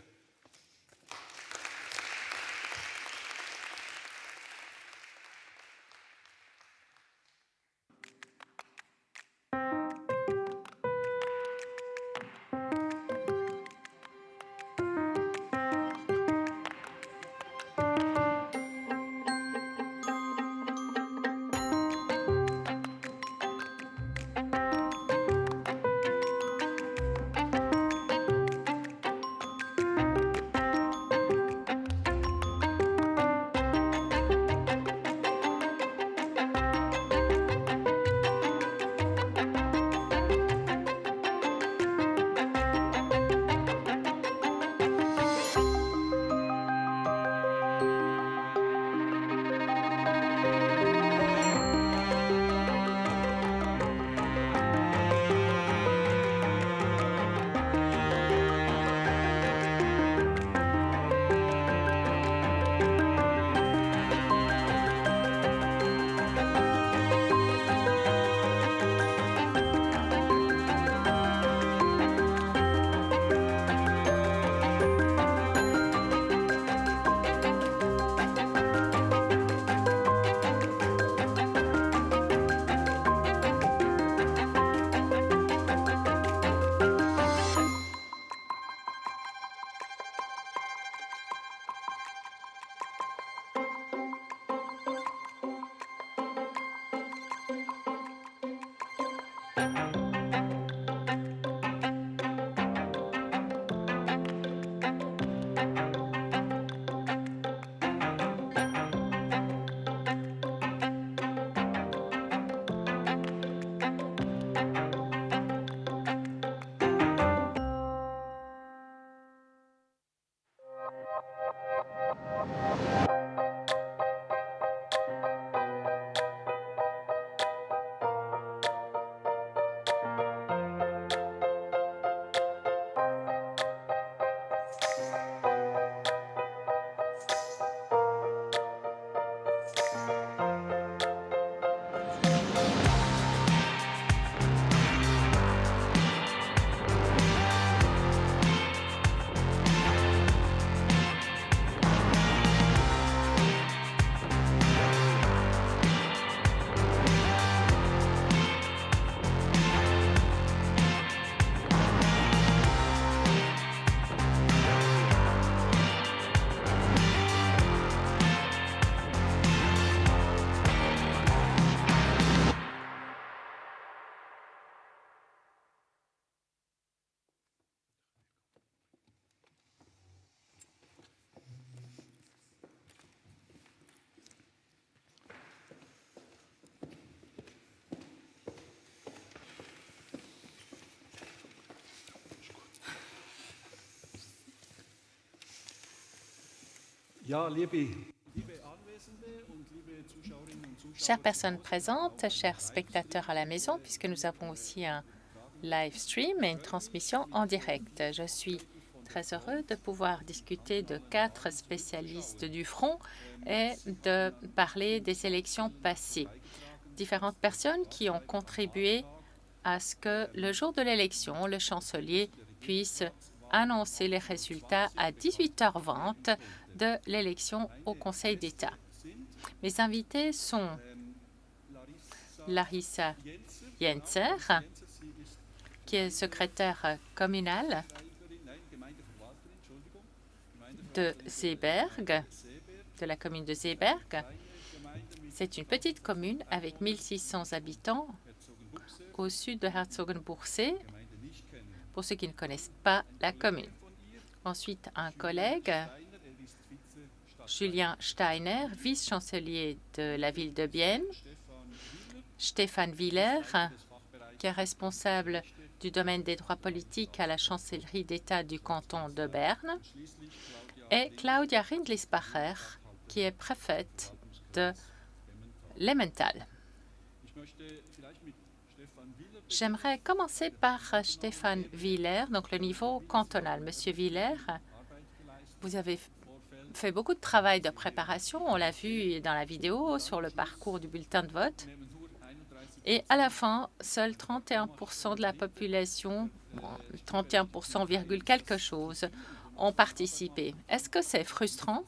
Chères personnes présentes, chers spectateurs à la maison, puisque nous avons aussi un live stream et une transmission en direct, je suis très heureux de pouvoir discuter de 4 spécialistes du front et de parler des élections passées. Différentes personnes qui ont contribué à ce que le jour de l'élection, le chancelier puisse annoncer les résultats à 18h20 de l'élection au Conseil d'État. Mes invités sont Larissa Jenzer, qui est secrétaire communale de Seeberg, de la commune de Seeberg. C'est une petite commune avec 1600 habitants au sud de Herzogenbuchsee, pour ceux qui ne connaissent pas la commune. Ensuite, un collègue, Julien Steiner, vice-chancelier de la ville de Bienne, Stéphane Willer, qui est responsable du domaine des droits politiques à la chancellerie d'État du canton de Berne, et Claudia Rindlisbacher, qui est préfète de l'Emmental. J'aimerais commencer par Stéphane Willer, donc le niveau cantonal. Monsieur Willer, vous avez fait beaucoup de travail de préparation, on l'a vu dans la vidéo, sur le parcours du bulletin de vote. Et à la fin, seuls 31% de la population, 31%, quelque chose, ont participé. Est-ce que c'est frustrant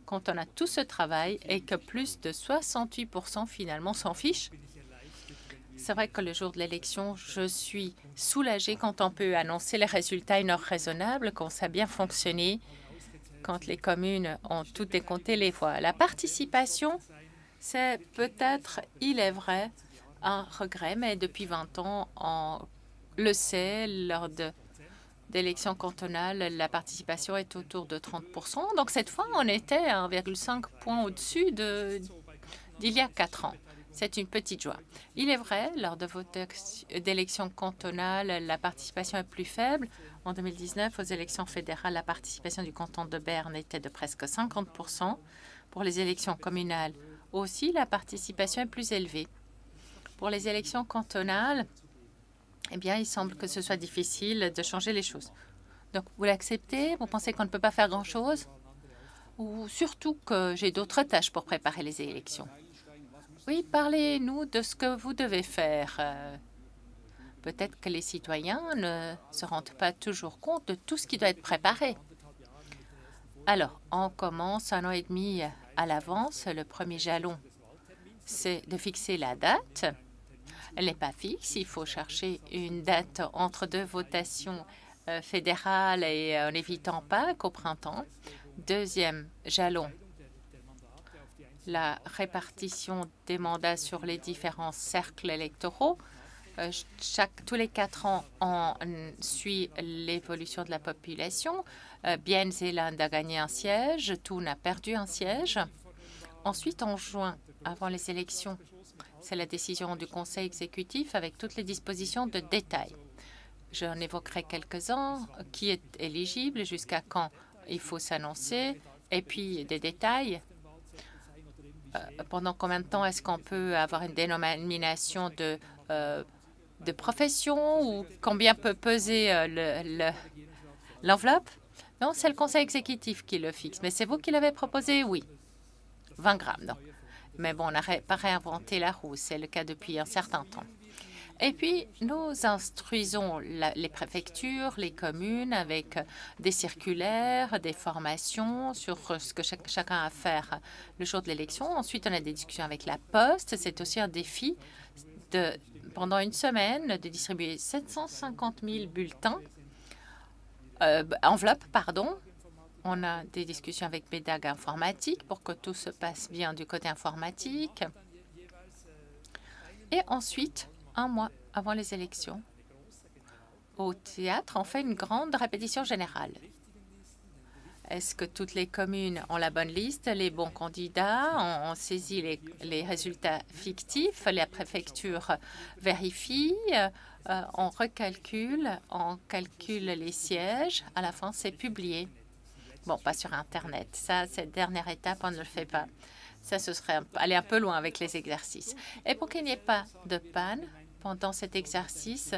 quand on a tout ce travail et que plus de 68% finalement s'en fichent? C'est vrai que le jour de l'élection, je suis soulagée quand on peut annoncer les résultats à une heure raisonnable, quand ça a bien fonctionné, quand les communes ont tout décompté les voix. La participation, c'est peut-être, il est vrai, un regret, mais depuis 20 ans, on le sait, lors d'élections cantonales, la participation est autour de 30%. Donc cette fois, on était à 1,5 point au-dessus d'il y a 4 ans. C'est une petite joie. Il est vrai, lors d'élections cantonales, la participation est plus faible. En 2019, aux élections fédérales, la participation du canton de Berne était de presque 50%. Pour les élections communales aussi, la participation est plus élevée. Pour les élections cantonales, eh bien, il semble que ce soit difficile de changer les choses. Donc, vous l'acceptez? Vous pensez qu'on ne peut pas faire grand-chose? Ou surtout que j'ai d'autres tâches pour préparer les élections? Oui, parlez-nous de ce que vous devez faire. Peut-être que les citoyens ne se rendent pas toujours compte de tout ce qui doit être préparé. Alors, on commence 1 an et demi à l'avance. Le premier jalon, c'est de fixer la date. Elle n'est pas fixe. Il faut chercher une date entre 2 votations fédérales et en évitant Pâques au printemps. Deuxième jalon, la répartition des mandats sur les différents cercles électoraux. Tous les 4 ans, on suit l'évolution de la population. Bien-Zélande a gagné un siège, Thun a perdu un siège. Ensuite, en juin, avant les élections, c'est la décision du Conseil exécutif avec toutes les dispositions de détail. J'en évoquerai quelques-uns. Qui est éligible, jusqu'à quand il faut s'annoncer, et puis des détails. Pendant combien de temps est-ce qu'on peut avoir une dénomination de profession, ou combien peut peser l'enveloppe? Non, c'est le Conseil exécutif qui le fixe. Mais c'est vous qui l'avez proposé? Oui. 20 grammes, non. Mais bon, on n'a pas réinventé la roue. C'est le cas depuis un certain temps. Et puis, nous instruisons les préfectures, les communes avec des circulaires, des formations sur ce que chacun a à faire le jour de l'élection. Ensuite, on a des discussions avec la Poste. C'est aussi un défi pendant une semaine, de distribuer 750 000 bulletins, enveloppes, pardon. On a des discussions avec Bédag Informatique pour que tout se passe bien du côté informatique. Et ensuite, 1 mois avant les élections, au théâtre, on fait une grande répétition générale. Est-ce que toutes les communes ont la bonne liste, les bons candidats? On saisit les résultats fictifs, la préfecture vérifie, on recalcule, on calcule les sièges. À la fin, c'est publié. Bon, pas sur Internet. Ça, cette dernière étape, on ne le fait pas. Ça, ce serait aller un peu loin avec les exercices. Et pour qu'il n'y ait pas de panne pendant cet exercice,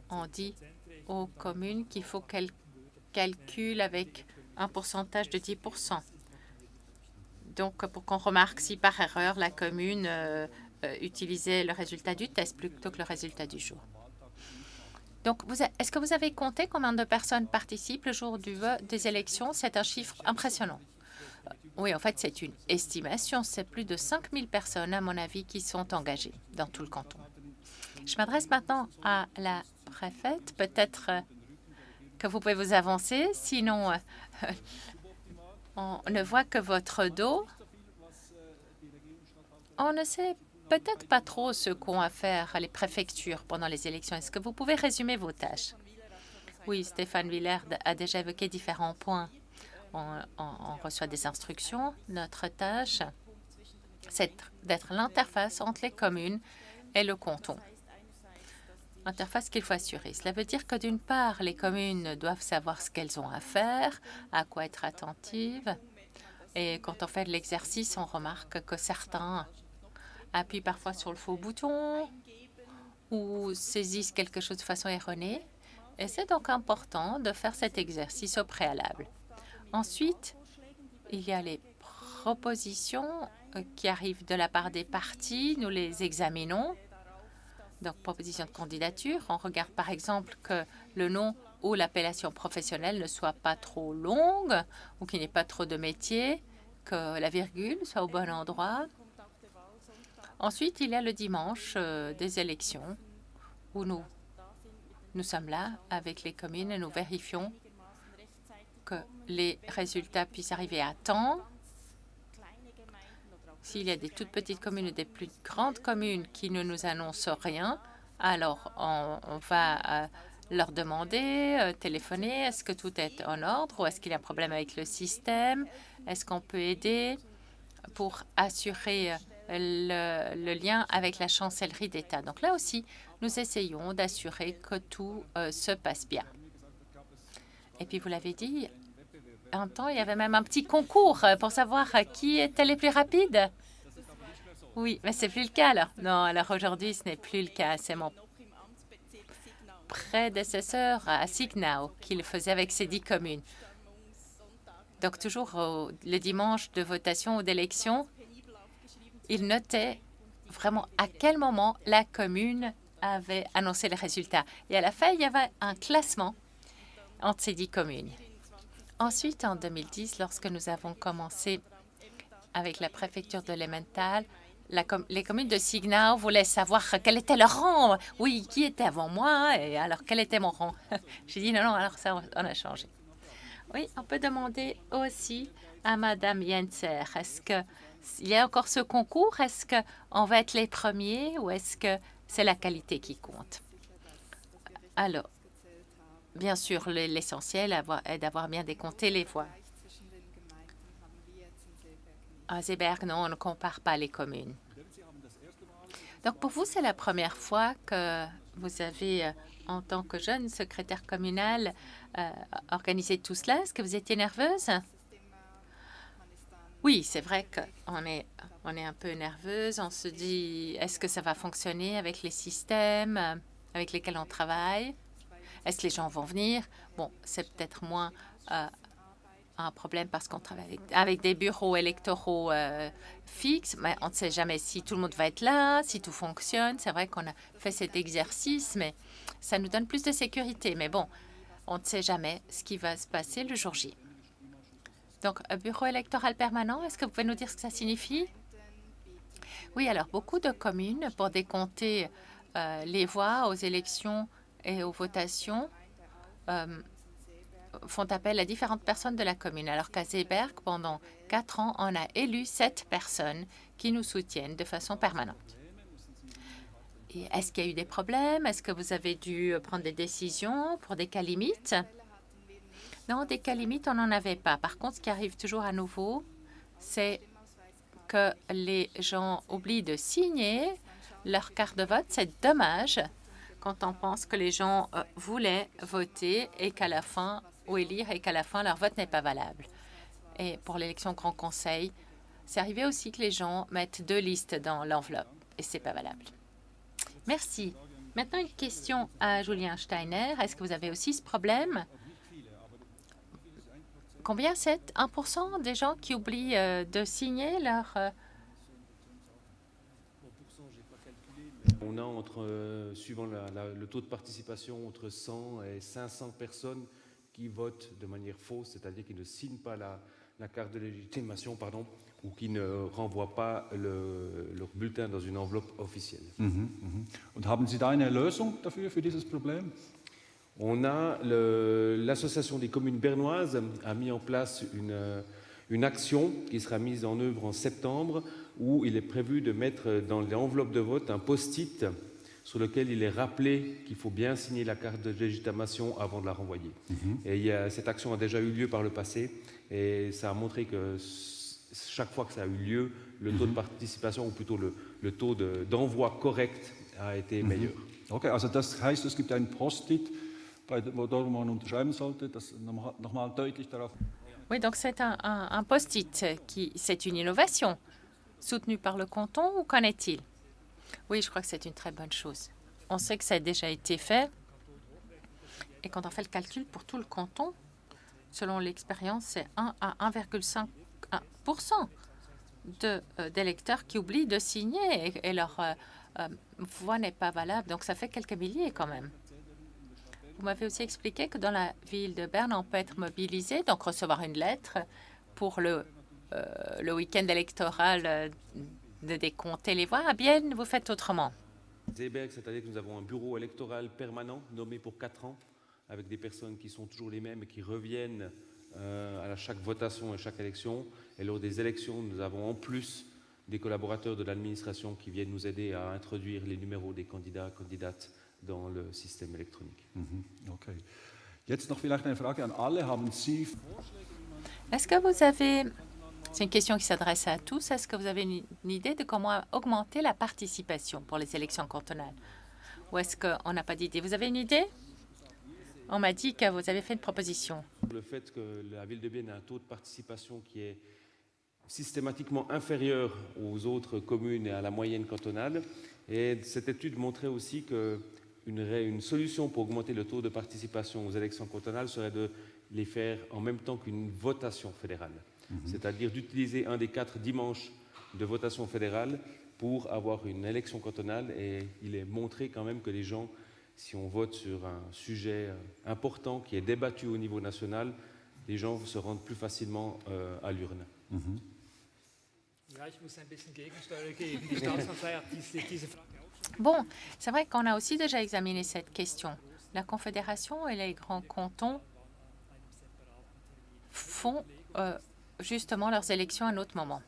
on dit aux communes qu'il faut qu'elles calculent avec un pourcentage de 10%. Donc, pour qu'on remarque si par erreur la commune utilisait le résultat du test plutôt que le résultat du jour. Donc, est-ce que vous avez compté combien de personnes participent le jour des élections? C'est un chiffre impressionnant. Oui, en fait, c'est une estimation. C'est plus de 5000 personnes, à mon avis, qui sont engagées dans tout le canton. Je m'adresse maintenant à la préfète. Peut-être que vous pouvez vous avancer. Sinon, on ne voit que votre dos. On ne sait peut-être pas trop ce qu'ont à faire les préfectures pendant les élections. Est-ce que vous pouvez résumer vos tâches? Oui, Stéphane Villers a déjà évoqué différents points. On reçoit des instructions. Notre tâche, c'est d'être l'interface entre les communes et le canton. Interface qu'il faut assurer. Cela veut dire que d'une part, les communes doivent savoir ce qu'elles ont à faire, à quoi être attentives. Et quand on fait de l'exercice, on remarque que certains appuient parfois sur le faux bouton ou saisissent quelque chose de façon erronée. Et c'est donc important de faire cet exercice au préalable. Ensuite, il y a les propositions qui arrivent de la part des partis. Nous les examinons. Donc, proposition de candidature. On regarde par exemple que le nom ou l'appellation professionnelle ne soit pas trop longue ou qu'il n'y ait pas trop de métiers, que la virgule soit au bon endroit. Ensuite, il y a le dimanche des élections où nous sommes là avec les communes et nous vérifions que les résultats puissent arriver à temps. S'il y a des toutes petites communes et des plus grandes communes qui ne nous annoncent rien, alors on va leur demander, téléphoner, est-ce que tout est en ordre ou est-ce qu'il y a un problème avec le système? Est-ce qu'on peut aider pour assurer le lien avec la chancellerie d'État? Donc là aussi, nous essayons d'assurer que tout se passe bien. Et puis, vous l'avez dit, un temps, il y avait même un petit concours pour savoir qui était les plus rapides. Oui, mais c'est plus le cas alors. Non, alors aujourd'hui, ce n'est plus le cas. C'est mon prédécesseur à Signau qui le faisait avec ses 10 communes. Donc toujours le dimanche de votation ou d'élection, il notait vraiment à quel moment la commune avait annoncé les résultats. Et à la fin, il y avait un classement entre ces 10 communes. Ensuite, en 2010, lorsque nous avons commencé avec la préfecture de l'Emmental, les communes de Signau voulaient savoir quel était leur rang. Oui, qui était avant moi et alors quel était mon rang? J'ai dit non, alors ça, on a changé. Oui, on peut demander aussi à Madame Yenser, est-ce qu'il y a encore ce concours? Est-ce qu'on va être les premiers ou est-ce que c'est la qualité qui compte? Alors, bien sûr, l'essentiel est d'avoir bien décompté les voix. À Seeberg, non, on ne compare pas les communes. Donc, pour vous, c'est la première fois que vous avez, en tant que jeune secrétaire communal, organisé tout cela. Est-ce que vous étiez nerveuse? Oui, c'est vrai qu'on est un peu nerveuse. On se dit, est-ce que ça va fonctionner avec les systèmes avec lesquels on travaille? Est-ce que les gens vont venir? Bon, c'est peut-être moins un problème parce qu'on travaille avec des bureaux électoraux fixes, mais on ne sait jamais si tout le monde va être là, si tout fonctionne. C'est vrai qu'on a fait cet exercice, mais ça nous donne plus de sécurité. Mais bon, on ne sait jamais ce qui va se passer le jour J. Donc, un bureau électoral permanent, est-ce que vous pouvez nous dire ce que ça signifie? Oui, alors beaucoup de communes, pour décompter les voix aux élections et aux votations, font appel à différentes personnes de la commune. Alors qu'à Seeberg, pendant 4 ans, on a élu 7 personnes qui nous soutiennent de façon permanente. Et est-ce qu'il y a eu des problèmes? Est-ce que vous avez dû prendre des décisions pour des cas limites? Non, des cas limites, on n'en avait pas. Par contre, ce qui arrive toujours à nouveau, c'est que les gens oublient de signer leur carte de vote. C'est dommage quand on pense que les gens voulaient voter et qu'à la fin, ou élire et qu'à la fin, leur vote n'est pas valable. Et pour l'élection au Grand Conseil, c'est arrivé aussi que les gens mettent 2 listes dans l'enveloppe et ce n'est pas valable. Merci. Maintenant, une question à Julien Steiner. Est-ce que vous avez aussi ce problème? Combien c'est 1% des gens qui oublient de signer leur... On a suivant le taux de participation, entre 100 et 500 personnes qui votent de manière fausse, c'est-à-dire qui ne signent pas la carte de légitimation, ou qui ne renvoient pas leur bulletin dans une enveloppe officielle. Und haben Sie da eine Lösung dafür, für dieses Problem? On a l'association des communes bernoises a mis en place une action qui sera mise en œuvre en septembre, où il est prévu de mettre dans l'enveloppe de vote un post-it sur lequel il est rappelé qu'il faut bien signer la carte de légitimation avant de la renvoyer. Et cette action a déjà eu lieu par le passé, et ça a montré que chaque fois que ça a eu lieu, le taux de participation, ou plutôt le taux d'envoi correct, a été meilleur. Okay, also das heißt, es gibt ein Post-it, wo man unterschreiben sollte, das nochmal deutlich darauf... Oui, donc c'est un post-it c'est une innovation soutenue par le canton, ou qu'en est-il? Oui, je crois que c'est une très bonne chose. On sait que ça a déjà été fait. Et quand on fait le calcul pour tout le canton, selon l'expérience, c'est 1 à 1,5% d'électeurs qui oublient de signer et leur voix n'est pas valable. Donc, ça fait quelques milliers quand même. Vous m'avez aussi expliqué que dans la ville de Berne, on peut être mobilisé, donc recevoir une lettre pour le week-end électoral de décompter les voix. À Bienne, vous faites autrement. Zeeberg, c'est-à-dire que nous avons un bureau électoral permanent nommé pour 4 ans, avec des personnes qui sont toujours les mêmes et qui reviennent à chaque votation et chaque élection. Et lors des élections, nous avons en plus des collaborateurs de l'administration qui viennent nous aider à introduire les numéros des candidats, candidates dans le système électronique. Okay. Jetzt noch vielleicht eine Frage an alle. Haben Sie... Est-ce que vous avez... C'est une question qui s'adresse à tous. Est-ce que vous avez une idée de comment augmenter la participation pour les élections cantonales? Ou est-ce qu'on n'a pas d'idée? Vous avez une idée? On m'a dit que vous avez fait une proposition. Le fait que la ville de Bienne a un taux de participation qui est systématiquement inférieur aux autres communes et à la moyenne cantonale. Et cette étude montrait aussi qu'une solution pour augmenter le taux de participation aux élections cantonales serait de les faire en même temps qu'une votation fédérale. C'est-à-dire d'utiliser un des 4 dimanches de votation fédérale pour avoir une élection cantonale. Et il est montré quand même que les gens, si on vote sur un sujet important qui est débattu au niveau national, les gens se rendent plus facilement à l'urne. Bon, c'est vrai qu'on a aussi déjà examiné cette question. La Confédération et les grands cantons font justement leurs élections à un autre moment.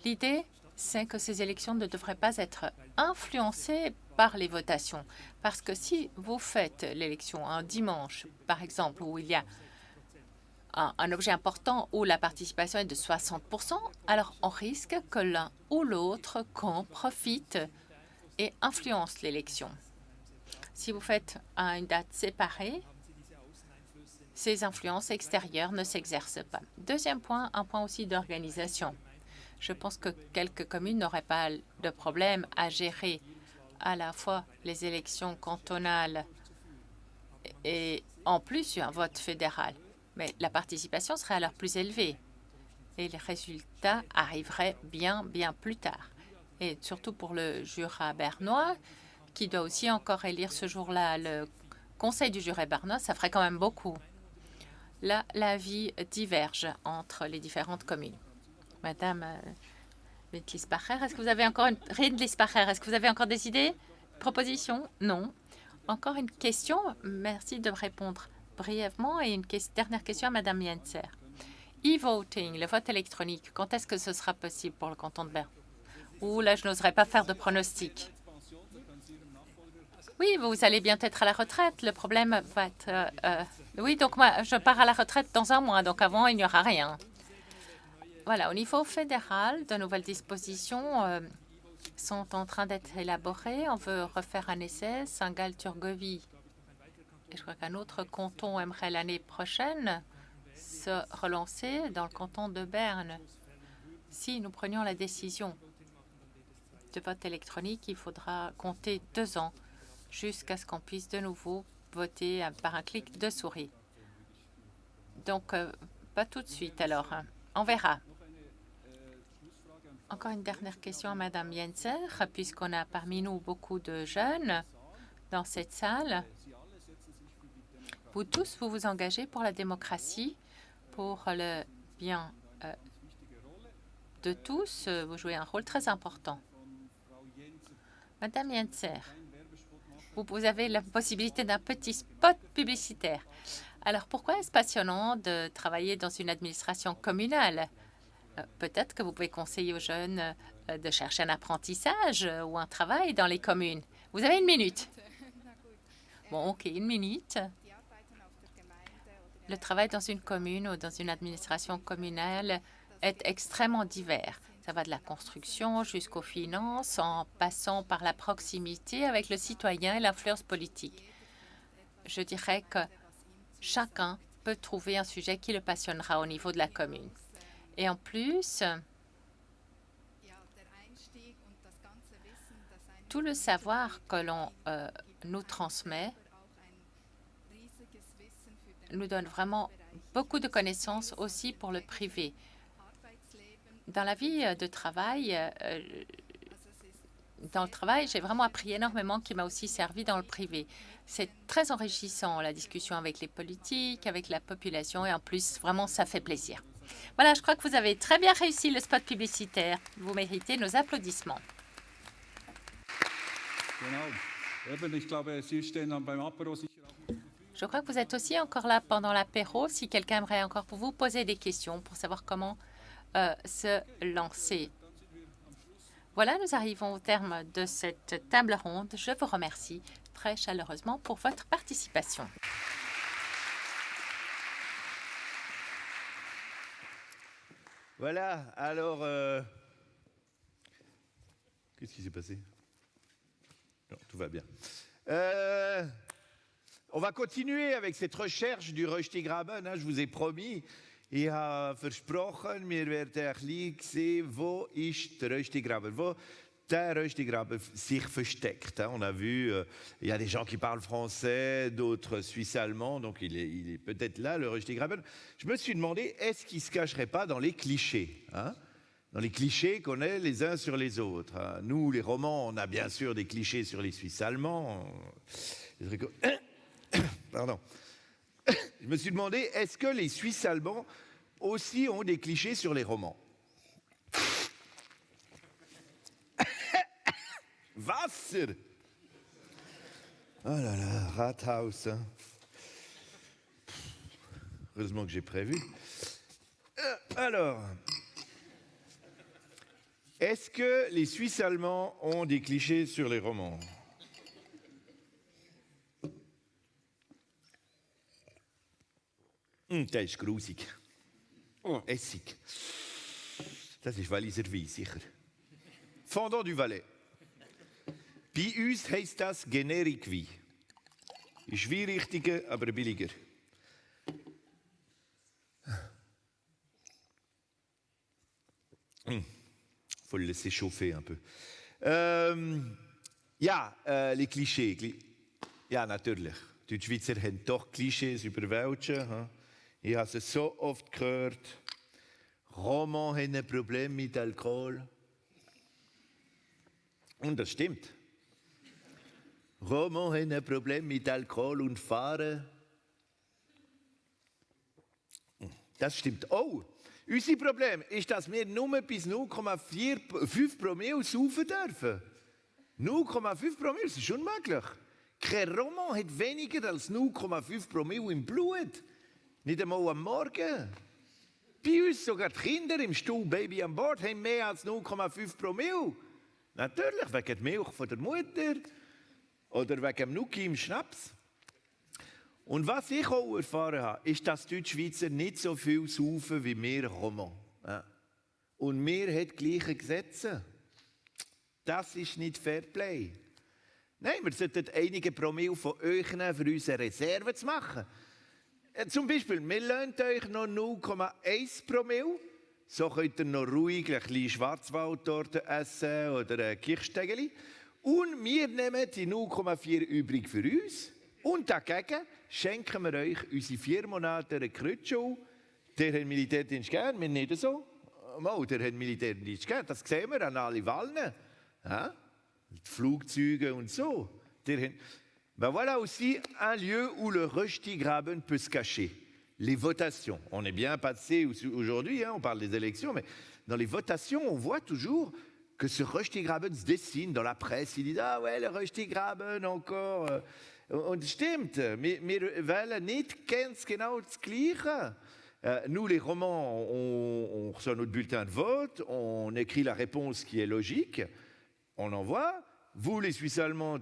L'idée, c'est que ces élections ne devraient pas être influencées par les votations. Parce que si vous faites l'élection un dimanche, par exemple, où il y a un objet important où la participation est de 60%, alors on risque que l'un ou l'autre camp profite et influence l'élection. Si vous faites à une date séparée, ces influences extérieures ne s'exercent pas. Deuxième point, un point aussi d'organisation. Je pense que quelques communes n'auraient pas de problème à gérer à la fois les élections cantonales et en plus un vote fédéral. Mais la participation serait alors plus élevée et les résultats arriveraient bien plus tard. Et surtout pour le Jura bernois, qui doit aussi encore élire ce jour-là le Conseil du Jura bernois, ça ferait quand même beaucoup. Là, l'avis diverge entre les différentes communes. Madame Riedlisbacher, est-ce que vous avez encore est-ce que vous avez encore des idées, propositions? Non. Encore une question. Merci de me répondre brièvement. Et une dernière question à Madame Yenser. E-voting, le vote électronique, quand est-ce que ce sera possible pour le canton de Berne? Ouh, là, je n'oserais pas faire de pronostic. Oui, vous allez bientôt être à la retraite. Le problème va être... oui, donc moi, je pars à la retraite dans un mois, donc avant, il n'y aura rien. Voilà, au niveau fédéral, de nouvelles dispositions sont en train d'être élaborées. On veut refaire un essai. Saint-Gall-Turgovie Et je crois qu'un autre canton aimerait l'année prochaine se relancer dans le canton de Berne. Si nous prenions la décision de vote électronique, il faudra compter 2 ans jusqu'à ce qu'on puisse de nouveau voter par un clic de souris. Donc, pas tout de suite alors. On verra. Encore une dernière question à Madame Jenser, puisqu'on a parmi nous beaucoup de jeunes dans cette salle. Vous tous, vous vous engagez pour la démocratie, pour le bien de tous. Vous jouez un rôle très important. Madame Jenser, vous avez la possibilité d'un petit spot publicitaire. Alors, pourquoi est-ce passionnant de travailler dans une administration communale? Peut-être que vous pouvez conseiller aux jeunes de chercher un apprentissage ou un travail dans les communes. Vous avez 1 minute. Bon, OK, 1 minute. Le travail dans une commune ou dans une administration communale est extrêmement divers. Ça va de la construction jusqu'aux finances, en passant par la proximité avec le citoyen et l'influence politique. Je dirais que chacun peut trouver un sujet qui le passionnera au niveau de la commune. Et en plus, tout le savoir que l'on nous transmet nous donne vraiment beaucoup de connaissances aussi pour le privé. Dans la vie de travail, j'ai vraiment appris énormément qui m'a aussi servi dans le privé. C'est très enrichissant, la discussion avec les politiques, avec la population, et en plus, vraiment, ça fait plaisir. Voilà, je crois que vous avez très bien réussi le spot publicitaire. Vous méritez nos applaudissements. Je crois que vous êtes aussi encore là pendant l'apéro. Si quelqu'un aimerait encore pour vous poser des questions pour savoir comment se lancer. Voilà, nous arrivons au terme de cette table ronde. Je vous remercie très chaleureusement pour votre participation. Voilà, alors... Qu'est-ce qui s'est passé? Non, tout va bien. On va continuer avec cette recherche du Röstigraben. Je vous ai promis, ich habe versprochen, wir werden ein bisschen sehen, wo ist der Röstigraben, wo der Röstigraben sich versteckt. On a vu, il y a des gens qui parlent français, d'autres suisse-allemand, donc il est peut-être là, le Röstigraben. Je me suis demandé, est-ce qu'il ne se cacherait pas dans les clichés, dans les clichés qu'on a les uns sur les autres. Nous, les Romans, on a bien sûr des clichés sur les Suisses-allemands. Pardon. Je me suis demandé, est-ce que les Suisses-allemands aussi ont des clichés sur les Romans? Wasser! Oh là là, Rathaus. Heureusement que j'ai prévu. Alors, est-ce que les Suisses-allemands ont des clichés sur les Romans? Das ist grusig. Essig. Das ist Walliser Wein, sicher. Fondant du Valais. Bei uns heisst das Generik Wein. Ist weinrichtiger, aber billiger. Faut le laisser chauffer un peu. Ja, les clichés. Ja, natürlich. Die Schweizer haben doch Klischees über Welschen. Ich habe es so oft gehört. Romans haben ein Problem mit Alkohol. Und das stimmt. Romans haben ein Problem mit Alkohol und Fahren. Das stimmt auch. Unser Problem ist, dass wir nur bis 0,5 Promille saufen dürfen. 0,5 Promille, das ist unmöglich. Kein Roman hat weniger als 0,5 Promille im Blut. Nicht einmal am Morgen. Bei uns sogar die Kinder im Stuhl, Baby an Bord, haben mehr als 0,5 Promille. Natürlich, wegen der Milch von der Mutter oder wegen dem Nuki im Schnaps. Und was ich auch erfahren habe, ist, dass die Deutschschweizer nicht so viel saufen wie wir Romans. Ja. Und wir haben die gleichen Gesetze. Das ist nicht Fairplay. Nein, wir sollten einige Promille von euch nehmen, für unsere Reserven zu machen. Zum Beispiel, wir lassen euch noch 0,1 Promille. So könnt ihr noch ruhig ein bisschen Schwarzwaldtorte essen oder ein Kirschstegeli. Und wir nehmen die 0,4 übrig für uns. Und dagegen schenken wir euch unsere 4 Monate Krötschau. Der hat Militärdienst gern, wir nicht so. Oh, der hat Militärdienst gern, das sehen wir an alle Wallen. Ja? Die Flugzeuge und so. Ben voilà aussi un lieu où le Röstigraben peut se cacher. Les votations. On est bien passé aujourd'hui, hein, on parle des élections, mais dans les votations, on voit toujours que ce Röstigraben se dessine dans la presse. Ils disent, ah ouais, le Röstigraben encore. Und stimmt, wir wählen nicht ganz genau das Gleiche. Nous, les romans, on reçoit notre bulletin de vote, on écrit la réponse qui est logique, on envoie. Vous, les Suisses allemands,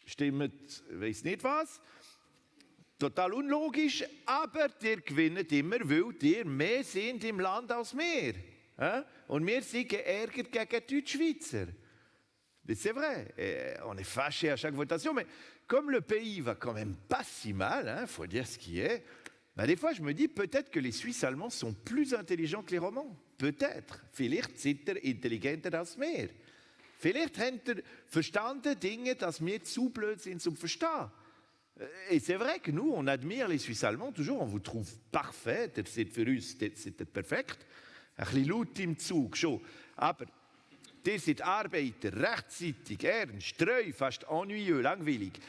stimmt, weiss nicht was. Total unlogisch, aber ihr gewinnt immer, weil ihr mehr sind im Land als wir. Und wir sind geärgert gegen die Deutschschweizer. C'est vrai, on est fâché à chaque votation, mais comme le pays va quand même pas si mal, il faut dire ce qui est, ben des fois je me dis peut-être que les Suisses allemands sont plus intelligents que les Romands. Peut-être. Vielleicht sind ihr intelligenter als wir. Vielleicht habt ihr verstanden Dinge, dass wir zu blöd sind zum Verstehen. Et c'est vrai que nous, on admire les Suisses allemands toujours, on vous trouve parfait, c'est für uns, c'est perfekt. Ein bisschen laut im Zug, schon. Aber ihr seid Arbeiter, rechtzeitig, ernst, treu, fast ennuyeux, langweilig.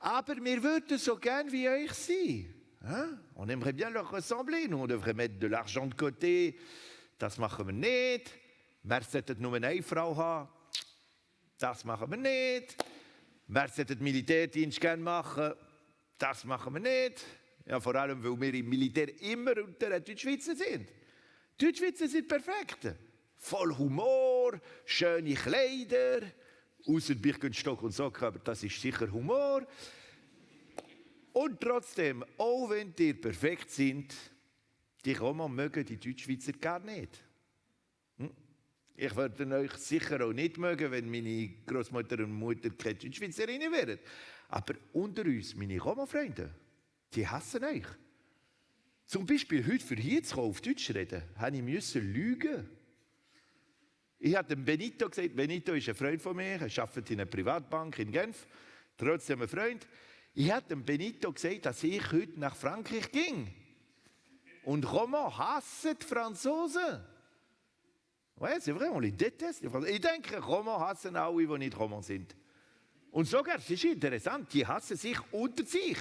Aber wir würden so gern wie euch sein. Hein? On aimerait bien leur ressembler. Nous, on devrait mettre de l'argent de côté. Das machen wir nicht. Wir sollten nur eine Frau haben. Das machen wir nicht. Wir sollten Militärdienst gerne machen. Das machen wir nicht. Ja, vor allem, weil wir im Militär immer unter den Deutschschweizer sind. Die Deutschschweizer sind perfekt. Voll Humor, schöne Kleider, außer Birkenstock und Socken, aber das ist sicher Humor. Und trotzdem, auch wenn die perfekt sind, die Roma mögen die Deutschschweizer gar nicht. Ich würde euch sicher auch nicht mögen, wenn meine Großmutter und Mutter keine Deutschschweizerinnen wären. Aber unter uns, meine Roma-Freunde, die hassen euch. Zum Beispiel heute für hier zu kommen, auf Deutsch reden, musste ich lügen. Ich habe dem Benito gesagt, Benito ist ein Freund von mir, er arbeitet in einer Privatbank in Genf, trotzdem ein Freund. Ich habe dem Benito gesagt, dass ich heute nach Frankreich ging. Und Roma hassen die Franzosen. Ouais, c'est vrai, on les déteste, les Franzosen. Ich denke, Roma hassen alle, die nicht Roma sind. Und sogar, das ist interessant, die hassen sich unter sich.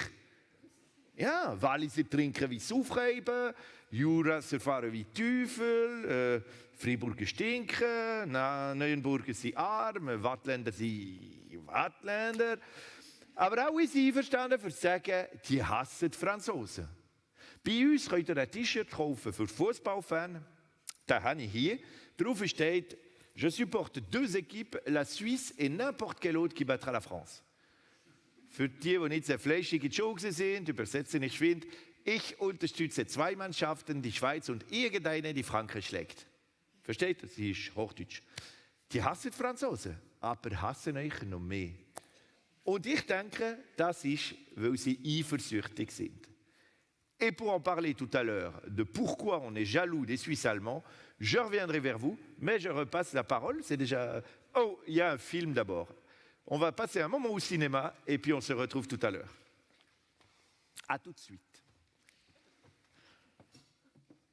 Ja, Walliser trinken wie Saufreiben, Jurasser fahren wie Teufel, Freiburger stinken, Neuenburger sind arm, Wattländer sind Wattländer. Aber alle sind einverstanden für zu sagen, die hassen die Franzosen. Bei uns könnt ihr ein T-Shirt kaufen für Fußballfans. Das habe ich hier. Drauf steht, je supporte 2 équipes, la Suisse et n'importe quelle autre qui battra la France. Für die nicht sehr fleischig in die Schule sind, übersetze ich geschwind, ich unterstütze 2 Mannschaften, die Schweiz und irgendeine, die Frankreich schlägt. Versteht ihr? Sie ist Hochdeutsch. Die hassen die Franzosen, aber hassen euch noch mehr. Und ich denke, das ist, weil sie eifersüchtig sind. Et pour en parler tout à l'heure de pourquoi on est jaloux des Suisses allemands, je reviendrai vers vous, mais je repasse la parole. C'est déjà... Oh, il y a un film d'abord. On va passer un moment au cinéma et puis on se retrouve tout à l'heure. À tout de suite.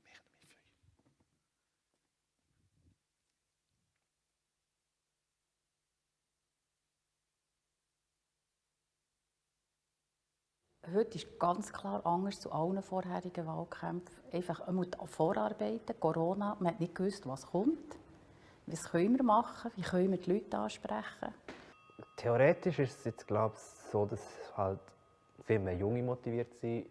Merde, mes feuilles. Heute ist ganz klar anders zu allen vorherigen Wahlkämpfen. Einfach vorarbeiten, Corona, man hat nicht gewusst, was kommt. Was können wir machen, wie können wir die Leute ansprechen. Theoretisch ist es jetzt, glaube ich, so, dass halt viel mehr Junge motiviert sind,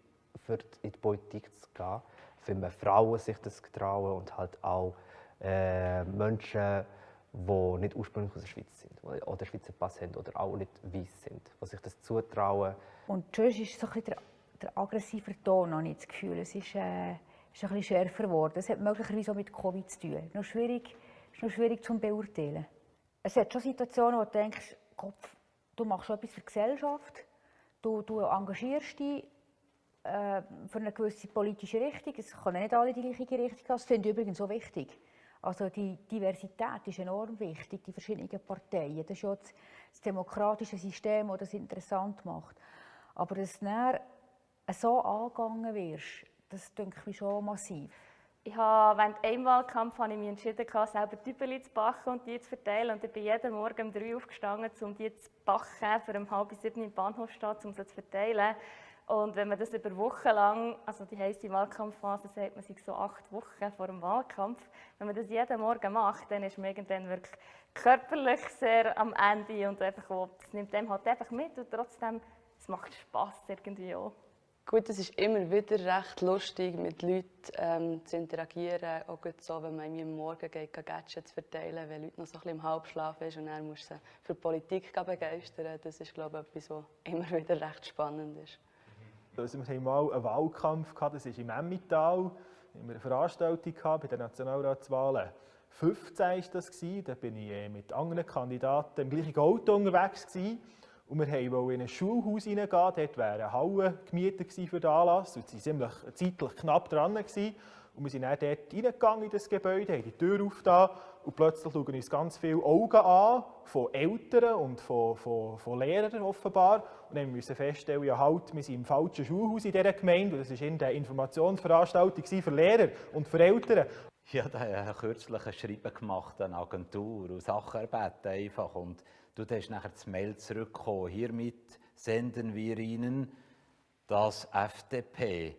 in die Politik zu gehen. Viel mehr Frauen sich das trauen und halt auch Menschen, die nicht ursprünglich aus der Schweiz sind oder Schweizer Pass haben oder auch nicht weiss sind, die sich das zutrauen. Und sonst ist so ein bisschen der aggressive Ton, habe ich das Gefühl. Es ist ein bisschen schärfer geworden. Es hat möglicherweise auch mit Covid zu tun. Es ist noch schwierig zu beurteilen. Es hat schon Situationen, wo du denkst, Kopf, du machst etwas für die Gesellschaft, du engagierst dich für eine gewisse politische Richtung. Es können nicht alle die gleiche Richtung haben. Das finde ich übrigens so wichtig. Also die Diversität ist enorm wichtig, die verschiedenen Parteien. Das ist ja das demokratische System, das das interessant macht. Aber dass du dann so angegangen wirst, das denke ich schon massiv. Während einem Wahlkampf habe ich mich entschieden, selber Tüpeli zu backen und die zu verteilen. Und ich bin jeden Morgen um 3 Uhr aufgestanden, um die zu backen, für um 6:30 im Bahnhof zu stehen, um sie zu verteilen. Und wenn man das über Wochen lang, also die heisst die Wahlkampfphase, sagt man sich so 8 Wochen vor dem Wahlkampf, wenn man das jeden Morgen macht, dann ist man irgendwann wirklich körperlich sehr am Ende und einfach, das nimmt einem halt einfach mit und trotzdem, es macht Spass irgendwie auch. Gut, es ist immer wieder recht lustig, mit Leuten zu interagieren. Auch gut so, wenn man am Morgen geht, Gadgets verteilen, wenn Leute noch so ein bisschen im Halbschlaf sind und dann musst du sie für die Politik begeistern. Das ist, glaube ich, etwas, was immer wieder recht spannend ist. Also wir hatten mal einen Wahlkampf, das war im Emmental. Wir hatten eine Veranstaltung bei den Nationalratswahlen. 2015 war das. Da war ich mit anderen Kandidaten im gleichen Auto unterwegs. Und wir wollten in ein Schulhaus hineingehen. Dort wäre eine Halle gemietet für den Anlass. Und sie waren zeitlich knapp dran. Und wir sind dann dort reingegangen in das Gebäude, haben die Tür aufgetan und plötzlich schauen uns ganz viele Augen an, von Eltern und von Lehrern offenbar. Und dann mussten wir feststellen, ja halt, wir sind im falschen Schulhaus in dieser Gemeinde. Und das war eine Informationsveranstaltung für Lehrer und für Eltern. Ja, da habe ich kürzlich ein Schreiben gemacht an eine Agentur und Sacharbeiten einfach. Und du hast nachher das Mail zurückgekommen. Hiermit senden wir Ihnen das FDP.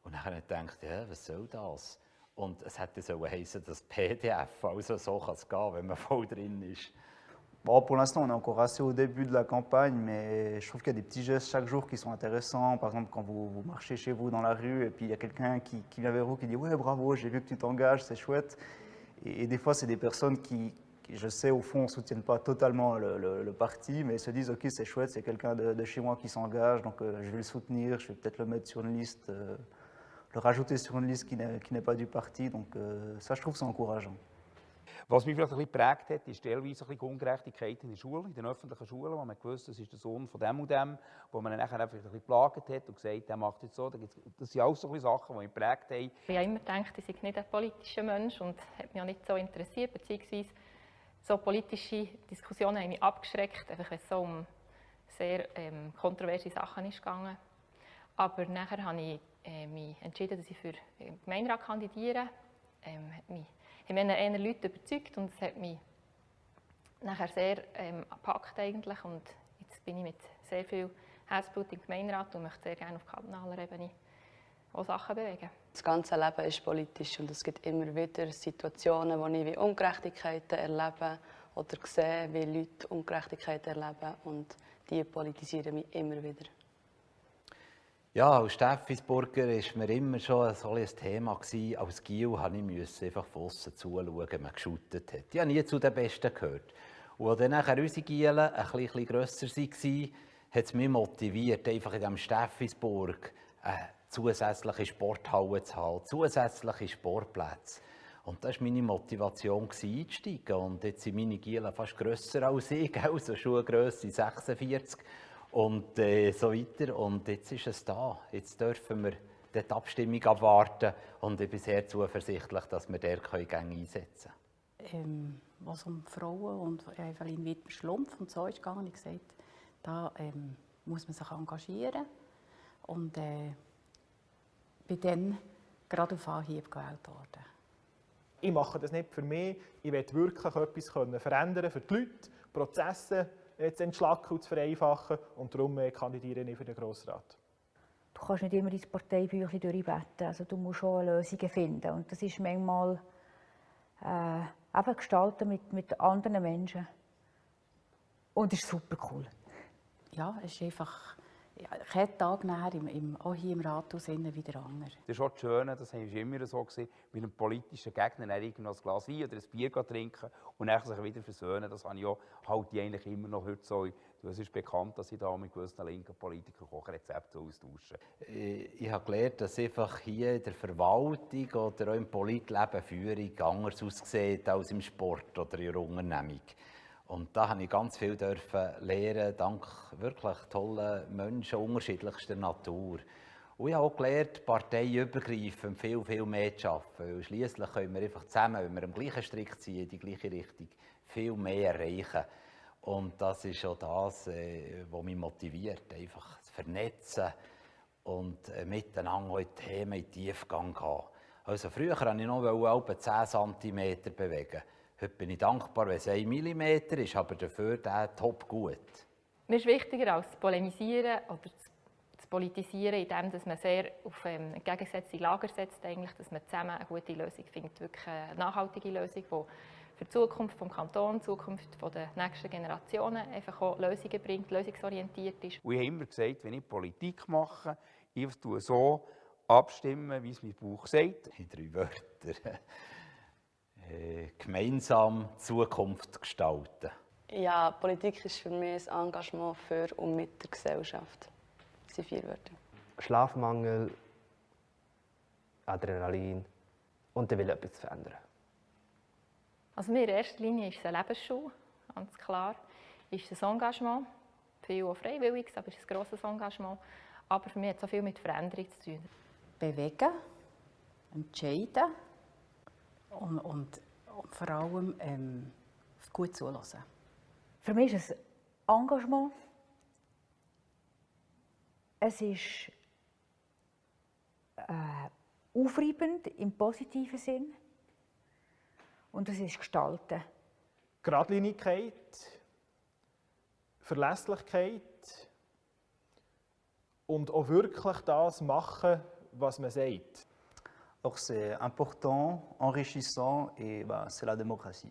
Und dann habe ich gedacht, ja, was soll das? Und es hätte so heissen, das PDF, also so kann es gehen, wenn man voll drin ist. Bon, pour l'instant, on est encore assez au début de la campagne, mais je trouve qu'il y a des petits gestes chaque jour qui sont intéressants. Par exemple, quand vous marchez chez vous dans la rue et puis il y a quelqu'un qui vient vers vous qui dit « Ouais, bravo, j'ai vu que tu t'engages, c'est chouette ». Et des fois, c'est des personnes qui, je sais, au fond, ne soutiennent pas totalement le parti, mais se disent « Ok, c'est chouette, c'est quelqu'un de chez moi qui s'engage, donc je vais le soutenir, je vais peut-être le mettre sur une liste, le rajouter sur une liste qui n'est pas du parti ». Donc ça, je trouve ça encourageant. Was mich vielleicht ein bisschen geprägt hat, ist teilweise ein bisschen Ungerechtigkeit in der Schule, in den öffentlichen Schulen, wo man gewusst, das ist der Sohn von dem und dem, wo man dann nachher einfach ein bisschen geplagt hat und gesagt, der macht jetzt so. Das sind alles so ein bisschen Sachen, die mich geprägt haben. Ich habe immer gedacht, ich sei nicht ein politischer Mensch und hat mich auch nicht so interessiert, beziehungsweise so politische Diskussionen haben mich abgeschreckt, einfach wenn es so um sehr kontroverse Sachen ist gegangen. Aber nachher habe ich mich entschieden, dass ich für den Gemeinderat kandidiere. Ich habe eher Leute überzeugt und es hat mich nachher sehr gepackt eigentlich. Und jetzt bin ich mit sehr viel Herzblut im Gemeinderat und möchte sehr gerne auf kantonaler Ebene auch Sachen bewegen. Das ganze Leben ist politisch und es gibt immer wieder Situationen, wo ich wie Ungerechtigkeiten erlebe oder sehe, wie Leute Ungerechtigkeiten erleben und die politisieren mich immer wieder. Ja, als Steffisburger war mir immer schon so ein Thema gewesen. Als Giel musste ich einfach von aussen zuschauen, wenn man geschootet hat. Ich habe nie zu den Besten gehört. Und als dann nachher unsere Gielen ein bisschen grösser waren, hat es mich motiviert, einfach in diesem Steffisburg eine zusätzliche Sporthalle zu haben, zusätzliche Sportplätze. Und das war meine Motivation, einzusteigen. Und jetzt sind meine Gielen fast grösser als ich, also Schuhgrösse 46. Und so weiter. Und jetzt ist es da. Jetzt dürfen wir die Abstimmung abwarten. Und ich bin sehr zuversichtlich, dass wir dort Gänge einsetzen können. Was um Frauen und Evelyn Wittmer-Schlumpf und so ist gegangen, ich gesagt, da muss man sich engagieren. Und bin dann gerade auf Anhieb gewählt worden. Ich mache das nicht für mich. Ich will wirklich etwas verändern für die Leute, Prozesse zu entschlacken und zu vereinfachen. Und darum kandidiere ich für den Grossrat. Du kannst nicht immer dein Parteibüchlein durchbeten. Also du musst schon Lösungen finden. Und das ist manchmal eben gestalten mit anderen Menschen. Und das ist super cool. Ja, es ist einfach kein Tag nachher auch hier im Rathaus wieder anders. Das ist auch das Schöne, das war immer so, mit einem politischen Gegner irgendwo ein Glas Wein oder ein Bier trinken und dann sich wieder versöhnen. Das habe ich auch halt eigentlich immer noch heute so. Es ist bekannt, dass ich da mit gewissen linken Politikern Kochrezepte austausche. Ich habe gelernt, dass einfach hier in der Verwaltung oder auch im Politleben Führung anders aussieht als im Sport oder in der Unternehmung. Und da durfte ich ganz viel lernen, dank wirklich tollen Menschen unterschiedlichster Natur. Und ich habe auch gelernt, parteiübergreifend viel, viel mehr zu arbeiten. Weil schliesslich können wir einfach zusammen, wenn wir am gleichen Strick ziehen, in die gleiche Richtung, viel mehr erreichen. Und das ist auch das, was mich motiviert, einfach zu vernetzen und miteinander auch in Themen in den Tiefgang gehen. Also früher wollte ich noch etwa 10 cm bewegen. Heute bin ich dankbar, wenn es 1 mm ist, aber dafür der top gut. Mir ist wichtiger als zu polemisieren oder zu politisieren, indem dass man sehr auf entgegengesetzte Lager setzt, eigentlich, dass man zusammen eine gute Lösung findet, wirklich eine nachhaltige Lösung, die für die Zukunft des Kantons, die Zukunft der nächsten Generationen einfach auch Lösungen bringt, lösungsorientiert ist. Und ich habe immer gesagt, wenn ich Politik mache, ich tue so abstimmen, wie es mein Bauch sagt. In 3 Wörtern. Gemeinsam Zukunft gestalten. Ja, Politik ist für mich ein Engagement für und mit der Gesellschaft. Das sind 4 Wörter. Schlafmangel, Adrenalin und der Wille, etwas zu verändern. Also mir in erster Linie ist es eine Lebensschule, ganz klar. Ist es ein Engagement, viel auch freiwilliges, aber es ist ein grosses Engagement. Aber für mich hat es auch viel mit Veränderung zu tun. Bewegen, entscheiden und vor allem gut zuhören. Für mich ist es Engagement. Es ist aufreibend im positiven Sinn. Und es ist Gestalten. Geradlinigkeit, Verlässlichkeit und auch wirklich das machen, was man sagt. Alors c'est important, enrichissant et c'est la démocratie.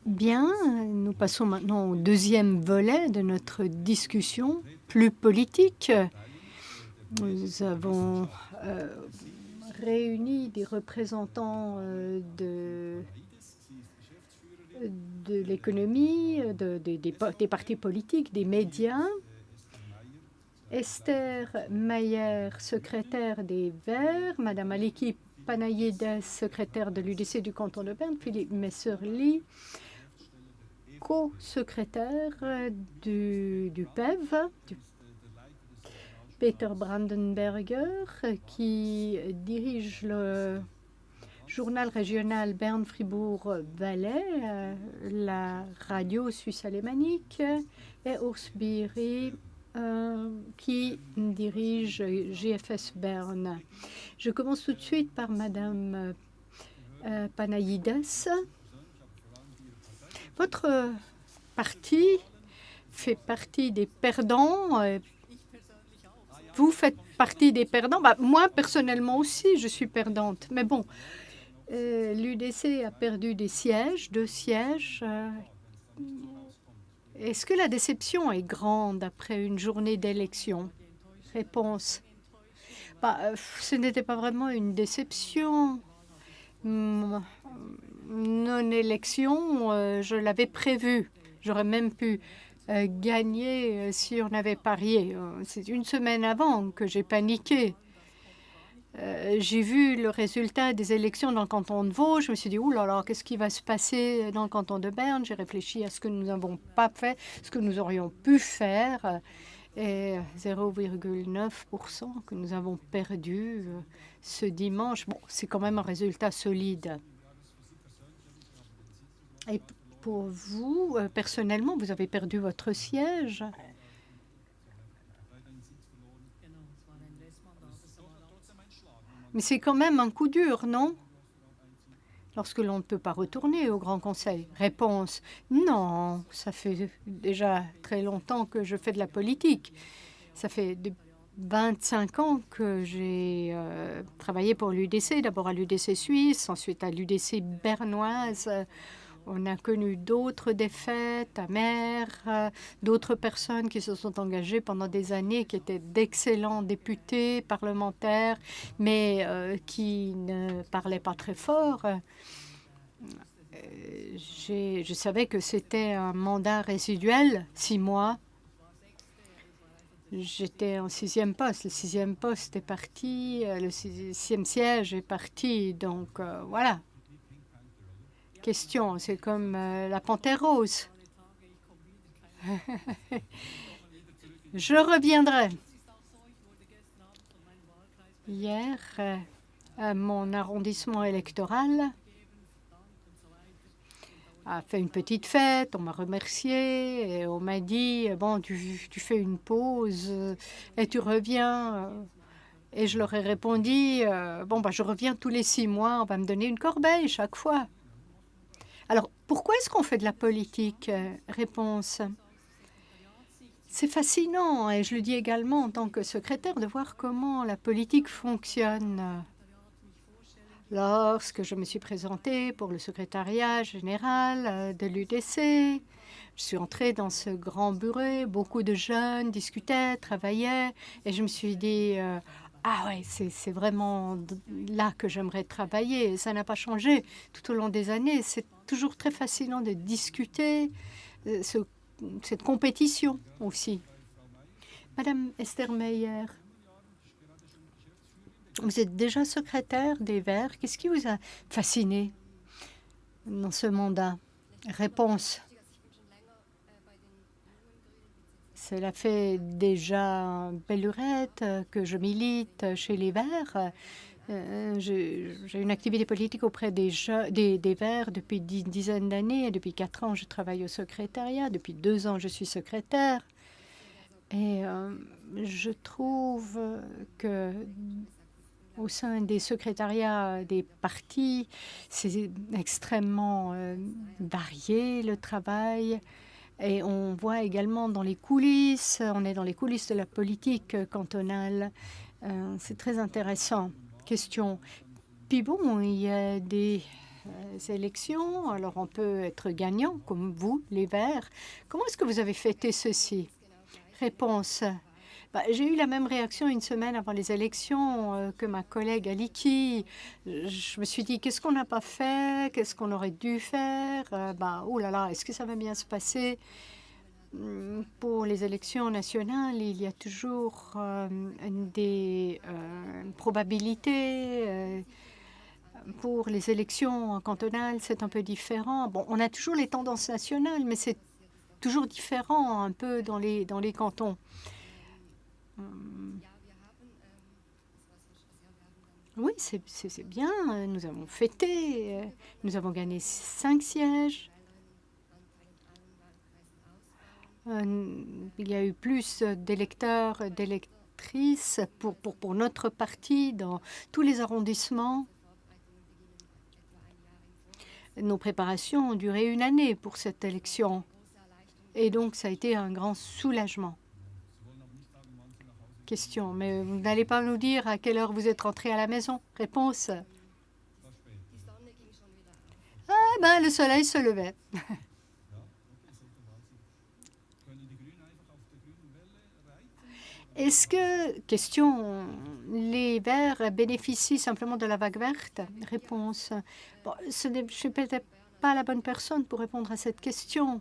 Bien, nous passons maintenant au deuxième volet de notre discussion, plus politique. Nous avons réuni des représentants de l'économie, des partis politiques, des médias. Esther Mayer, secrétaire des Verts, Madame Aliki Panayides, secrétaire de l'UDC du canton de Berne, Philippe Messerli, co-secrétaire du PEV, Peter Brandenberger, qui dirige le journal régional Berne-Fribourg-Valais, la radio suisse alémanique, et Urs Biri, qui dirige GFS Berne. Je commence tout de suite par Madame Panayides. Votre parti fait partie des perdants. Vous faites partie des perdants. Moi, personnellement aussi, je suis perdante. Mais bon, l'UDC a perdu des sièges, 2 sièges. Est-ce que la déception est grande après une journée d'élection? Réponse. Ce n'était pas vraiment une déception. Non-élection, je l'avais prévu. J'aurais même pu gagner si on avait parié. C'est une semaine avant que j'ai paniqué. J'ai vu le résultat des élections dans le canton de Vaud. Je me suis dit, ouh là là, qu'est-ce qui va se passer dans le canton de Berne? J'ai réfléchi à ce que nous n'avons pas fait, ce que nous aurions pu faire. Et 0,9% que nous avons perdu ce dimanche. Bon, c'est quand même un résultat solide. Et pour vous, personnellement, vous avez perdu votre siège. Mais c'est quand même un coup dur, non? lorsque l'on ne peut pas retourner au Grand Conseil? Réponse, non, ça fait déjà très longtemps que je fais de la politique. Ça fait 25 ans que j'ai travaillé pour l'UDC, d'abord à l'UDC suisse, ensuite à l'UDC bernoise. On a connu d'autres défaites amères, d'autres personnes qui se sont engagées pendant des années, qui étaient d'excellents députés, parlementaires, mais qui ne parlaient pas très fort. Je savais que c'était un mandat résiduel, 6 mois. J'étais en 6e poste. Le 6e poste est parti, le 6e siège est parti, donc voilà. Question, c'est comme la panthère rose. Je reviendrai. Hier, à mon arrondissement électoral a fait une petite fête, on m'a remercié et on m'a dit « Bon, tu fais une pause et tu reviens ». Et je leur ai répondu « Bon, bah, je reviens tous les 6 mois, on va me donner une corbeille chaque fois ». Alors, pourquoi est-ce qu'on fait de la politique? Réponse. C'est fascinant, et je le dis également en tant que secrétaire, de voir comment la politique fonctionne. Lorsque je me suis présentée pour le secrétariat général de l'UDC, je suis entrée dans ce grand bureau, beaucoup de jeunes discutaient, travaillaient, et je me suis dit ah ouais, c'est vraiment là que j'aimerais travailler. Et ça n'a pas changé tout au long des années. C'est toujours très fascinant de discuter cette compétition aussi. Madame Esther Meyer, vous êtes déjà secrétaire des Verts. Qu'est-ce qui vous a fasciné dans ce mandat? Réponse. Cela fait déjà belle lurette que je milite chez les Verts. J'ai une activité politique auprès des Verts depuis une dizaine d'années. Depuis 4 ans, je travaille au secrétariat. Depuis 2 ans, je suis secrétaire. Et je trouve que au sein des secrétariats des partis, c'est extrêmement varié le travail. Et on voit également dans les coulisses, on est dans les coulisses de la politique cantonale. C'est très intéressant. Question. Puis bon, il y a des élections, alors on peut être gagnant, comme vous, les Verts. Comment est-ce que vous avez fêté ceci? Réponse. J'ai eu la même réaction une semaine avant les élections que ma collègue Aliki. Je me suis dit, qu'est-ce qu'on n'a pas fait? Qu'est-ce qu'on aurait dû faire? Oh là là, est-ce que ça va bien se passer? Pour les élections nationales, il y a toujours des probabilités. Pour les élections cantonales, c'est un peu différent. Bon, on a toujours les tendances nationales, mais c'est toujours différent un peu dans les cantons. Oui, c'est bien. Nous avons fêté. Nous avons gagné 5 sièges. Il y a eu plus d'électeurs, d'électrices pour notre parti dans tous les arrondissements. Nos préparations ont duré 1 année pour cette élection. Et donc, ça a été un grand soulagement. Question, mais vous n'allez pas nous dire à quelle heure vous êtes rentré à la maison? Réponse. Le soleil se levait. Est-ce que, question, les Verts bénéficient simplement de la vague verte? Réponse. Bon, je ne suis peut-être pas la bonne personne pour répondre à cette question.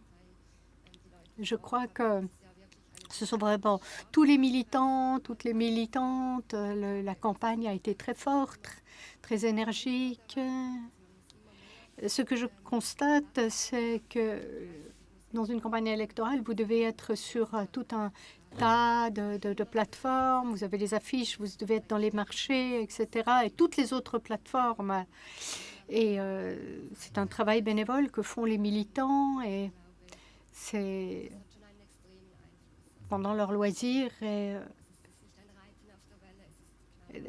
Je crois que ce sont vraiment tous les militants, toutes les militantes. La campagne a été très forte, très énergique. Ce que je constate, c'est que dans une campagne électorale, vous devez être sur tout un tas de plateformes. Vous avez les affiches, vous devez être dans les marchés, etc. Et toutes les autres plateformes. Et c'est un travail bénévole que font les militants. Et c'est pendant leur loisir.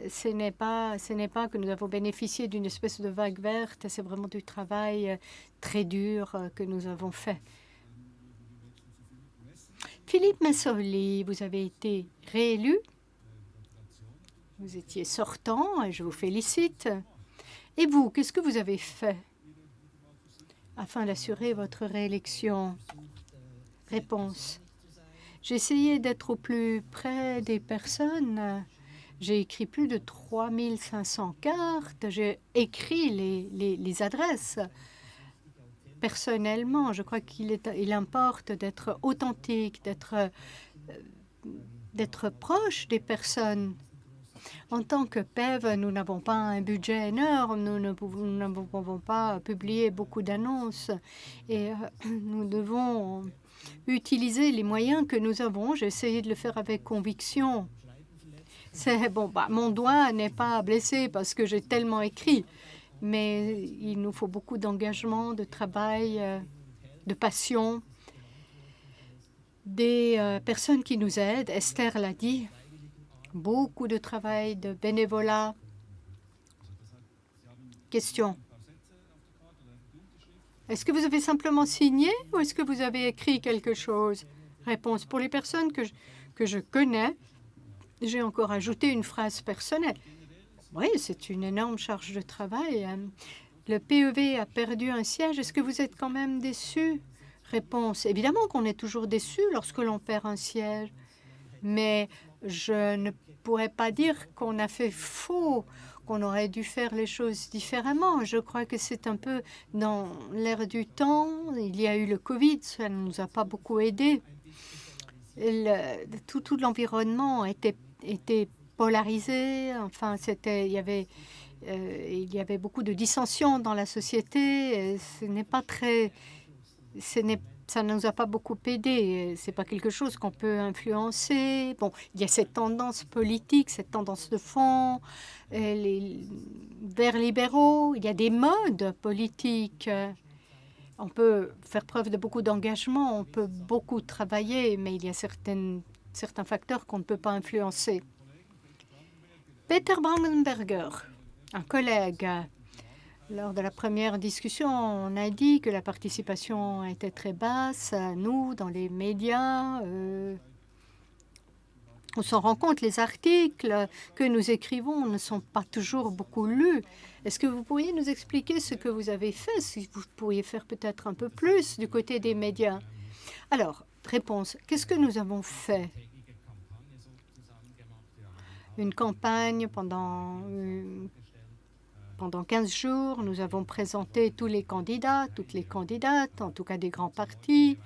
ce n'est pas que nous avons bénéficié d'une espèce de vague verte, c'est vraiment du travail très dur que nous avons fait. Philippe Massoli, vous avez été réélu. Vous étiez sortant et je vous félicite. Et vous, qu'est-ce que vous avez fait afin d'assurer votre réélection? Réponse. J'ai essayé d'être au plus près des personnes. J'ai écrit plus de 3500 cartes. J'ai écrit les adresses. Personnellement, je crois qu'il importe d'être authentique, d'être proche des personnes. En tant que PEV, nous n'avons pas un budget énorme, nous ne pouvons pas publier beaucoup d'annonces et nous devons utiliser les moyens que nous avons. J'ai essayé de le faire avec conviction. Bon, mon doigt n'est pas blessé parce que j'ai tellement écrit, mais il nous faut beaucoup d'engagement, de travail, de passion, des personnes qui nous aident. Esther l'a dit. Beaucoup de travail, de bénévolat. Question. Est-ce que vous avez simplement signé ou est-ce que vous avez écrit quelque chose? Réponse. Pour les personnes que je connais, j'ai encore ajouté une phrase personnelle. Oui, c'est une énorme charge de travail. Le PEV a perdu un siège. Est-ce que vous êtes quand même déçu? Réponse. Évidemment qu'on est toujours déçu lorsque l'on perd un siège. Mais je ne pourrais pas dire qu'on a fait faux, qu'on aurait dû faire les choses différemment. Je crois que c'est un peu dans l'air du temps. Il y a eu le Covid, ça ne nous a pas beaucoup aidé. Tout l'environnement était polarisé. Enfin, il y avait beaucoup de dissensions dans la société. Ça ne nous a pas beaucoup aidé. C'est pas quelque chose qu'on peut influencer. Bon, il y a cette tendance politique, cette tendance de fond, les verts libéraux. Il y a des modes politiques. On peut faire preuve de beaucoup d'engagement, on peut beaucoup travailler, mais il y a certains facteurs qu'on ne peut pas influencer. Peter Brandenberger, un collègue. Lors de la première discussion, on a dit que la participation était très basse. Nous, dans les médias, on s'en rend compte, les articles que nous écrivons ne sont pas toujours beaucoup lus. Est-ce que vous pourriez nous expliquer ce que vous avez fait, si vous pourriez faire peut-être un peu plus du côté des médias? Alors, réponse, qu'est-ce que nous avons fait? Une campagne pendant 15 jours, nous avons présenté tous les candidats, toutes les candidates, en tout cas des grands partis.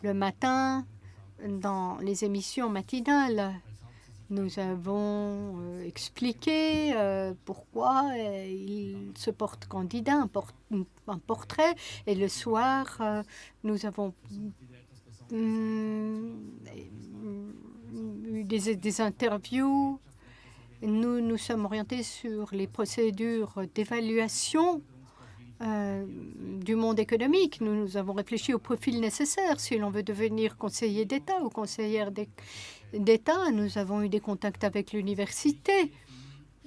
Le matin, dans les émissions matinales, nous avons expliqué pourquoi ils se portent candidat, un portrait. Et le soir, nous avons eu des interviews. Nous nous sommes orientés sur les procédures d'évaluation du monde économique. Nous avons réfléchi au profil nécessaire si l'on veut devenir conseiller d'État ou conseillère d'État. Nous avons eu des contacts avec l'université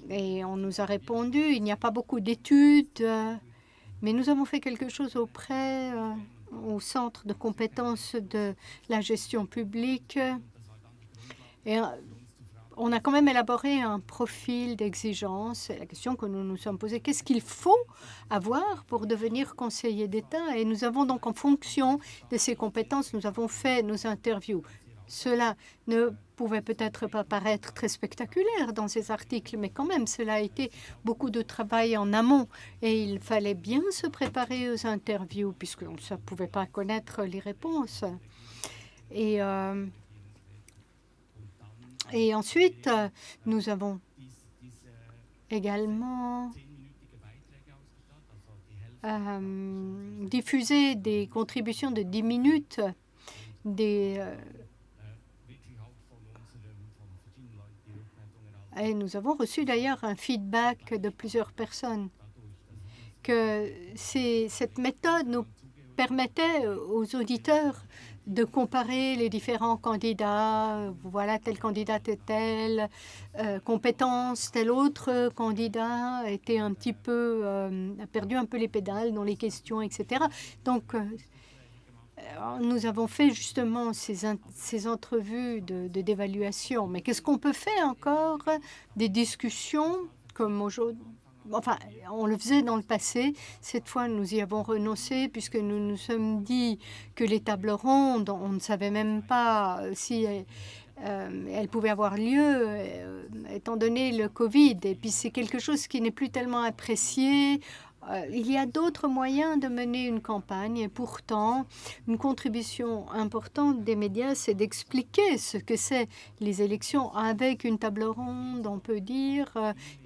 et on nous a répondu. Il n'y a pas beaucoup d'études, mais nous avons fait quelque chose au centre de compétences de la gestion publique. Et on a quand même élaboré un profil d'exigence. La question que nous nous sommes posée, qu'est-ce qu'il faut avoir pour devenir conseiller d'État? Et nous avons donc, en fonction de ces compétences, nous avons fait nos interviews. Cela ne pouvait peut-être pas paraître très spectaculaire dans ces articles, mais quand même, cela a été beaucoup de travail en amont. Et il fallait bien se préparer aux interviews, puisqu'on ne pouvait pas connaître les réponses. Et ensuite, nous avons également diffusé des contributions de 10 minutes, et nous avons reçu d'ailleurs un feedback de plusieurs personnes que cette méthode nous permettait aux auditeurs de comparer les différents candidats. Voilà, tel candidat est telle compétence, tel autre candidat était un petit peu, a perdu un peu les pédales dans les questions, etc. Donc, nous avons fait justement ces entrevues d'évaluation. Mais qu'est-ce qu'on peut faire encore? Des discussions comme aujourd'hui. Enfin, on le faisait dans le passé. Cette fois, nous y avons renoncé puisque nous nous sommes dit que les tables rondes, on ne savait même pas si elles pouvaient avoir lieu étant donné le Covid. Et puis, c'est quelque chose qui n'est plus tellement apprécié. Il y a d'autres moyens de mener une campagne et pourtant, une contribution importante des médias, c'est d'expliquer ce que c'est les élections avec une table ronde. On peut dire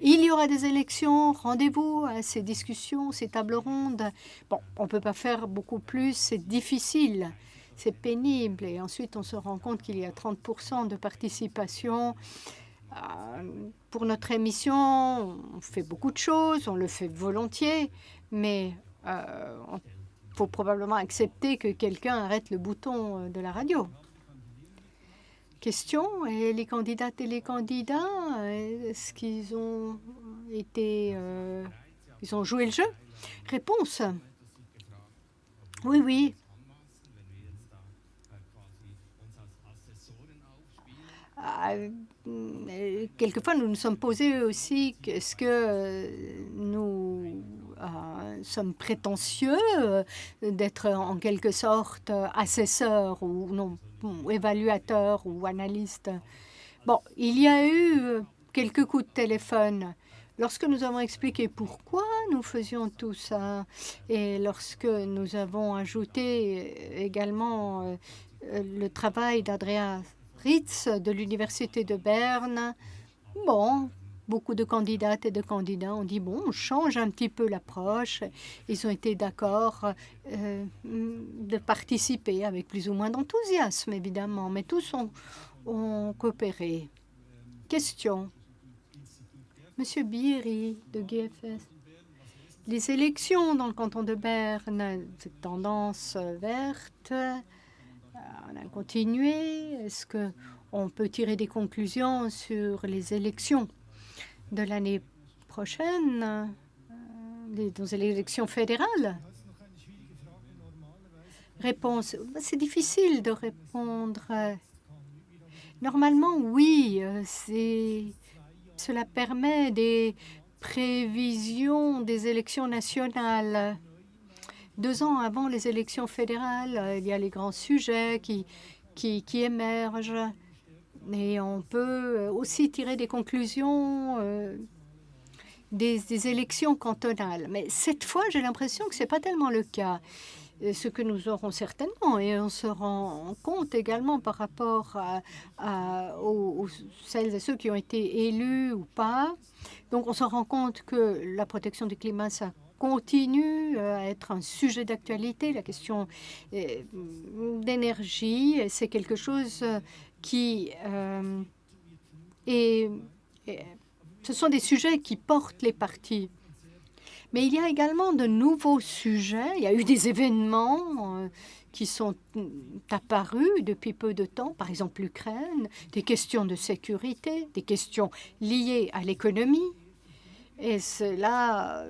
il y aura des élections, rendez-vous à ces discussions, ces tables rondes. Bon, on ne peut pas faire beaucoup plus, c'est difficile, c'est pénible. Et ensuite, on se rend compte qu'il y a 30% de participation. Pour notre émission, on fait beaucoup de choses, on le fait volontiers, mais il faut probablement accepter que quelqu'un arrête le bouton de la radio. Question, et les candidates et les candidats, est-ce qu'ils ont été... ils ont joué le jeu? Réponse. Oui, oui. Quelquefois, nous nous sommes posés aussi est-ce que nous sommes prétentieux d'être en quelque sorte assesseurs ou non, évaluateurs ou analystes. Bon, il y a eu quelques coups de téléphone lorsque nous avons expliqué pourquoi nous faisions tout ça et lorsque nous avons ajouté également le travail d'Andreas Ritz de l'Université de Berne. Bon, beaucoup de candidates et de candidats ont dit, bon, on change un petit peu l'approche. Ils ont été d'accord de participer avec plus ou moins d'enthousiasme, évidemment, mais tous ont coopéré. Question. Monsieur Biri, de GFS. Les élections dans le canton de Berne, cette tendance verte, on a continué. Est-ce qu'on peut tirer des conclusions sur les élections de l'année prochaine, dans les élections fédérales? Réponse. C'est difficile de répondre. Normalement, oui. Cela permet des prévisions des élections nationales. 2 ans avant les élections fédérales, il y a les grands sujets qui émergent et on peut aussi tirer des conclusions des élections cantonales. Mais cette fois, j'ai l'impression que ce n'est pas tellement le cas. Ce que nous aurons certainement, et on se rend compte également par rapport aux celles et ceux qui ont été élus ou pas. Donc, on se rend compte que la protection du climat, ça continue à être un sujet d'actualité. La question d'énergie, c'est quelque chose qui ce sont des sujets qui portent les partis. Mais il y a également de nouveaux sujets. Il y a eu des événements qui sont apparus depuis peu de temps, par exemple l'Ukraine, des questions de sécurité, des questions liées à l'économie. Et cela,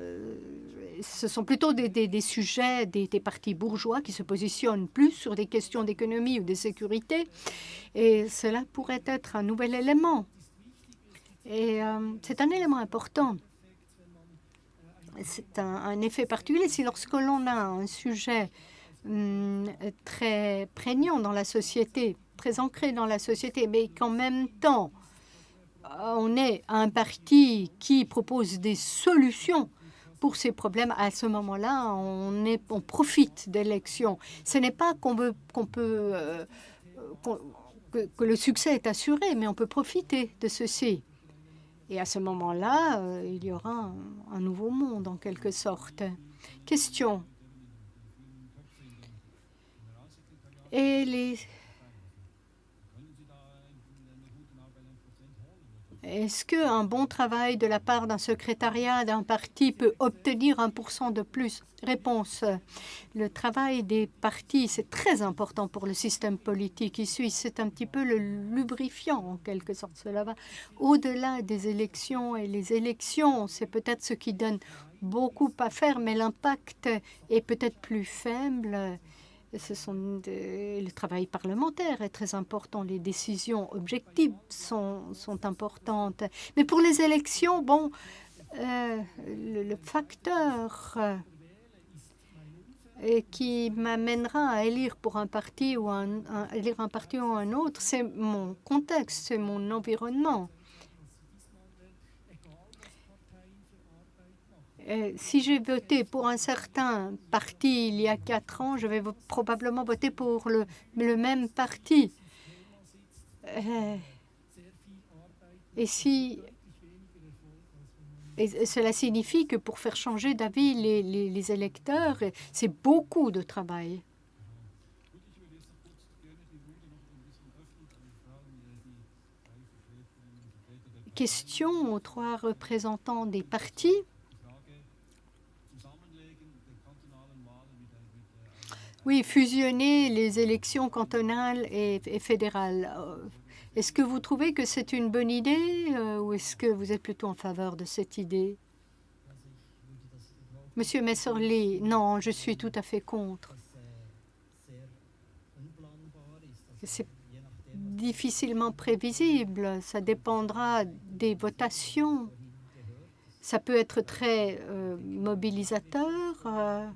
ce sont plutôt des sujets des partis bourgeois qui se positionnent plus sur des questions d'économie ou de sécurité. Et cela pourrait être un nouvel élément. Et c'est un élément important. C'est un effet particulier. Si lorsque l'on a un sujet très prégnant dans la société, très ancré dans la société, mais qu'en même temps, on est un parti qui propose des solutions pour ces problèmes, à ce moment-là, on profite d'élections. Ce n'est pas que le succès est assuré, mais on peut profiter de ceci. Et à ce moment-là, il y aura un nouveau monde, en quelque sorte. Question. Et Est-ce qu'un bon travail de la part d'un secrétariat d'un parti peut obtenir 1% de plus? Réponse. Le travail des partis, c'est très important pour le système politique ici. C'est un petit peu le lubrifiant, en quelque sorte. Cela va au-delà des élections. Et les élections, c'est peut-être ce qui donne beaucoup à faire, mais l'impact est peut-être plus faible. Le travail parlementaire est très important, les décisions objectives sont importantes. Mais pour les élections, bon, le facteur qui m'amènera à élire pour un parti ou élire un parti ou un autre, c'est mon contexte, c'est mon environnement. Si j'ai voté pour un certain parti il y a 4 ans, je vais probablement voter pour le même parti. Et cela signifie que pour faire changer d'avis les électeurs, c'est beaucoup de travail. Question aux 3 représentants des partis. Oui, fusionner les élections cantonales et fédérales. Est-ce que vous trouvez que c'est une bonne idée ou est-ce que vous êtes plutôt en faveur de cette idée? Monsieur Messerli, non, je suis tout à fait contre. C'est difficilement prévisible. Ça dépendra des votations. Ça peut être très mobilisateur.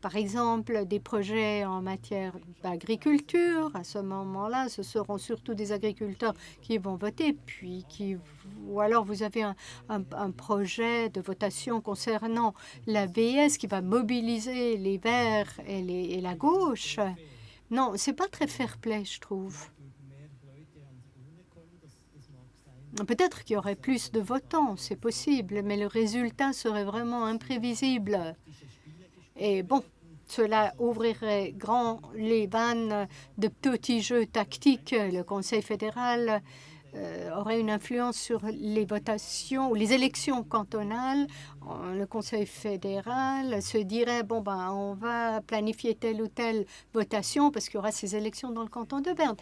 Par exemple, des projets en matière d'agriculture. À ce moment-là, ce seront surtout des agriculteurs qui vont voter, ou alors vous avez un projet de votation concernant l'AVS qui va mobiliser les Verts et la gauche. Non, c'est pas très fair-play, je trouve. Peut-être qu'il y aurait plus de votants, c'est possible, mais le résultat serait vraiment imprévisible. Et bon, cela ouvrirait grand les vannes de petits jeux tactiques. Le Conseil fédéral aurait une influence sur les votations ou les élections cantonales. Le Conseil fédéral se dirait, bon, ben, on va planifier telle ou telle votation parce qu'il y aura ces élections dans le canton de Berne.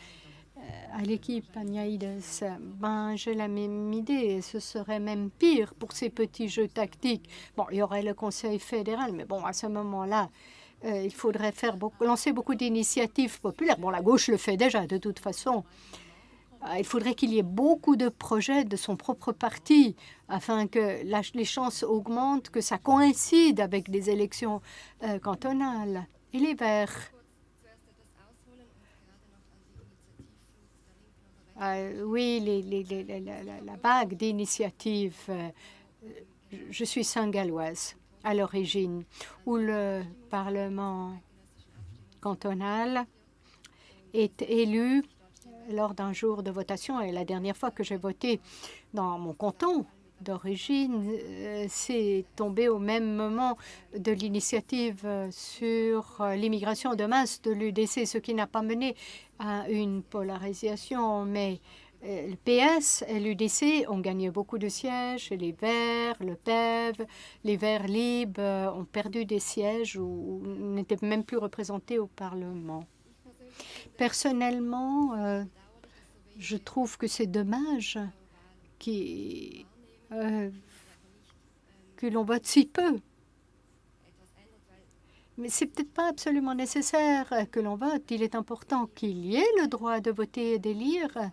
À l'équipe Agnaïdes, ben, j'ai la même idée. Ce serait même pire pour ces petits jeux tactiques. Bon, il y aurait le Conseil fédéral, mais bon, à ce moment-là, il faudrait lancer beaucoup d'initiatives populaires. Bon, la gauche le fait déjà, de toute façon. Il faudrait qu'il y ait beaucoup de projets de son propre parti afin que les chances augmentent, que ça coïncide avec des élections cantonales. Et les Verts? Oui, la vague d'initiatives. Je suis saint-galloise à l'origine, où le Parlement cantonal est élu lors d'un jour de votation. Et la dernière fois que j'ai voté dans mon canton d'origine, c'est tombé au même moment de l'initiative sur l'immigration de masse de l'UDC, ce qui n'a pas mené à une polarisation, mais le PS et l'UDC ont gagné beaucoup de sièges, et les Verts, le PEV, les Verts libres ont perdu des sièges ou n'étaient même plus représentés au Parlement. Personnellement, je trouve que c'est dommage que l'on vote si peu. Mais c'est peut-être pas absolument nécessaire que l'on vote. Il est important qu'il y ait le droit de voter et d'élire.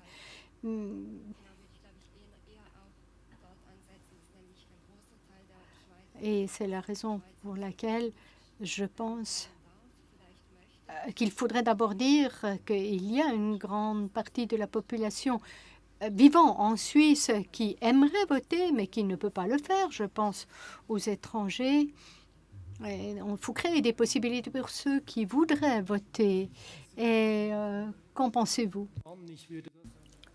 Et c'est la raison pour laquelle je pense qu'il faudrait d'abord dire qu'il y a une grande partie de la population vivant en Suisse qui aimerait voter, mais qui ne peut pas le faire. Je pense aux étrangers. Il faut créer des possibilités pour ceux qui voudraient voter. Et qu'en pensez-vous?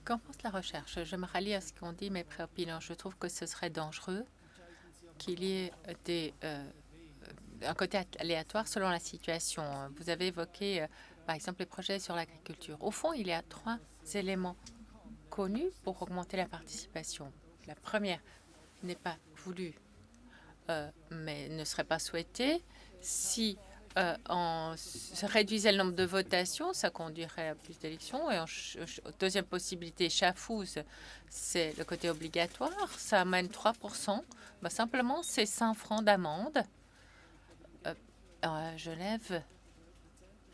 Qu'en pense la recherche? Je me rallie à ce qu'on dit, mais préopinant. Je trouve que ce serait dangereux qu'il y ait un côté aléatoire selon la situation. Vous avez évoqué, par exemple, les projets sur l'agriculture. Au fond, il y a 3 éléments connues pour augmenter la participation. La première n'est pas voulue, mais ne serait pas souhaitée. Si on réduisait le nombre de votations, ça conduirait à plus d'élections. Et deuxième possibilité, Schaffhouse, c'est le côté obligatoire. Ça amène 3%. Ben, simplement, c'est 100 francs d'amende. À Genève,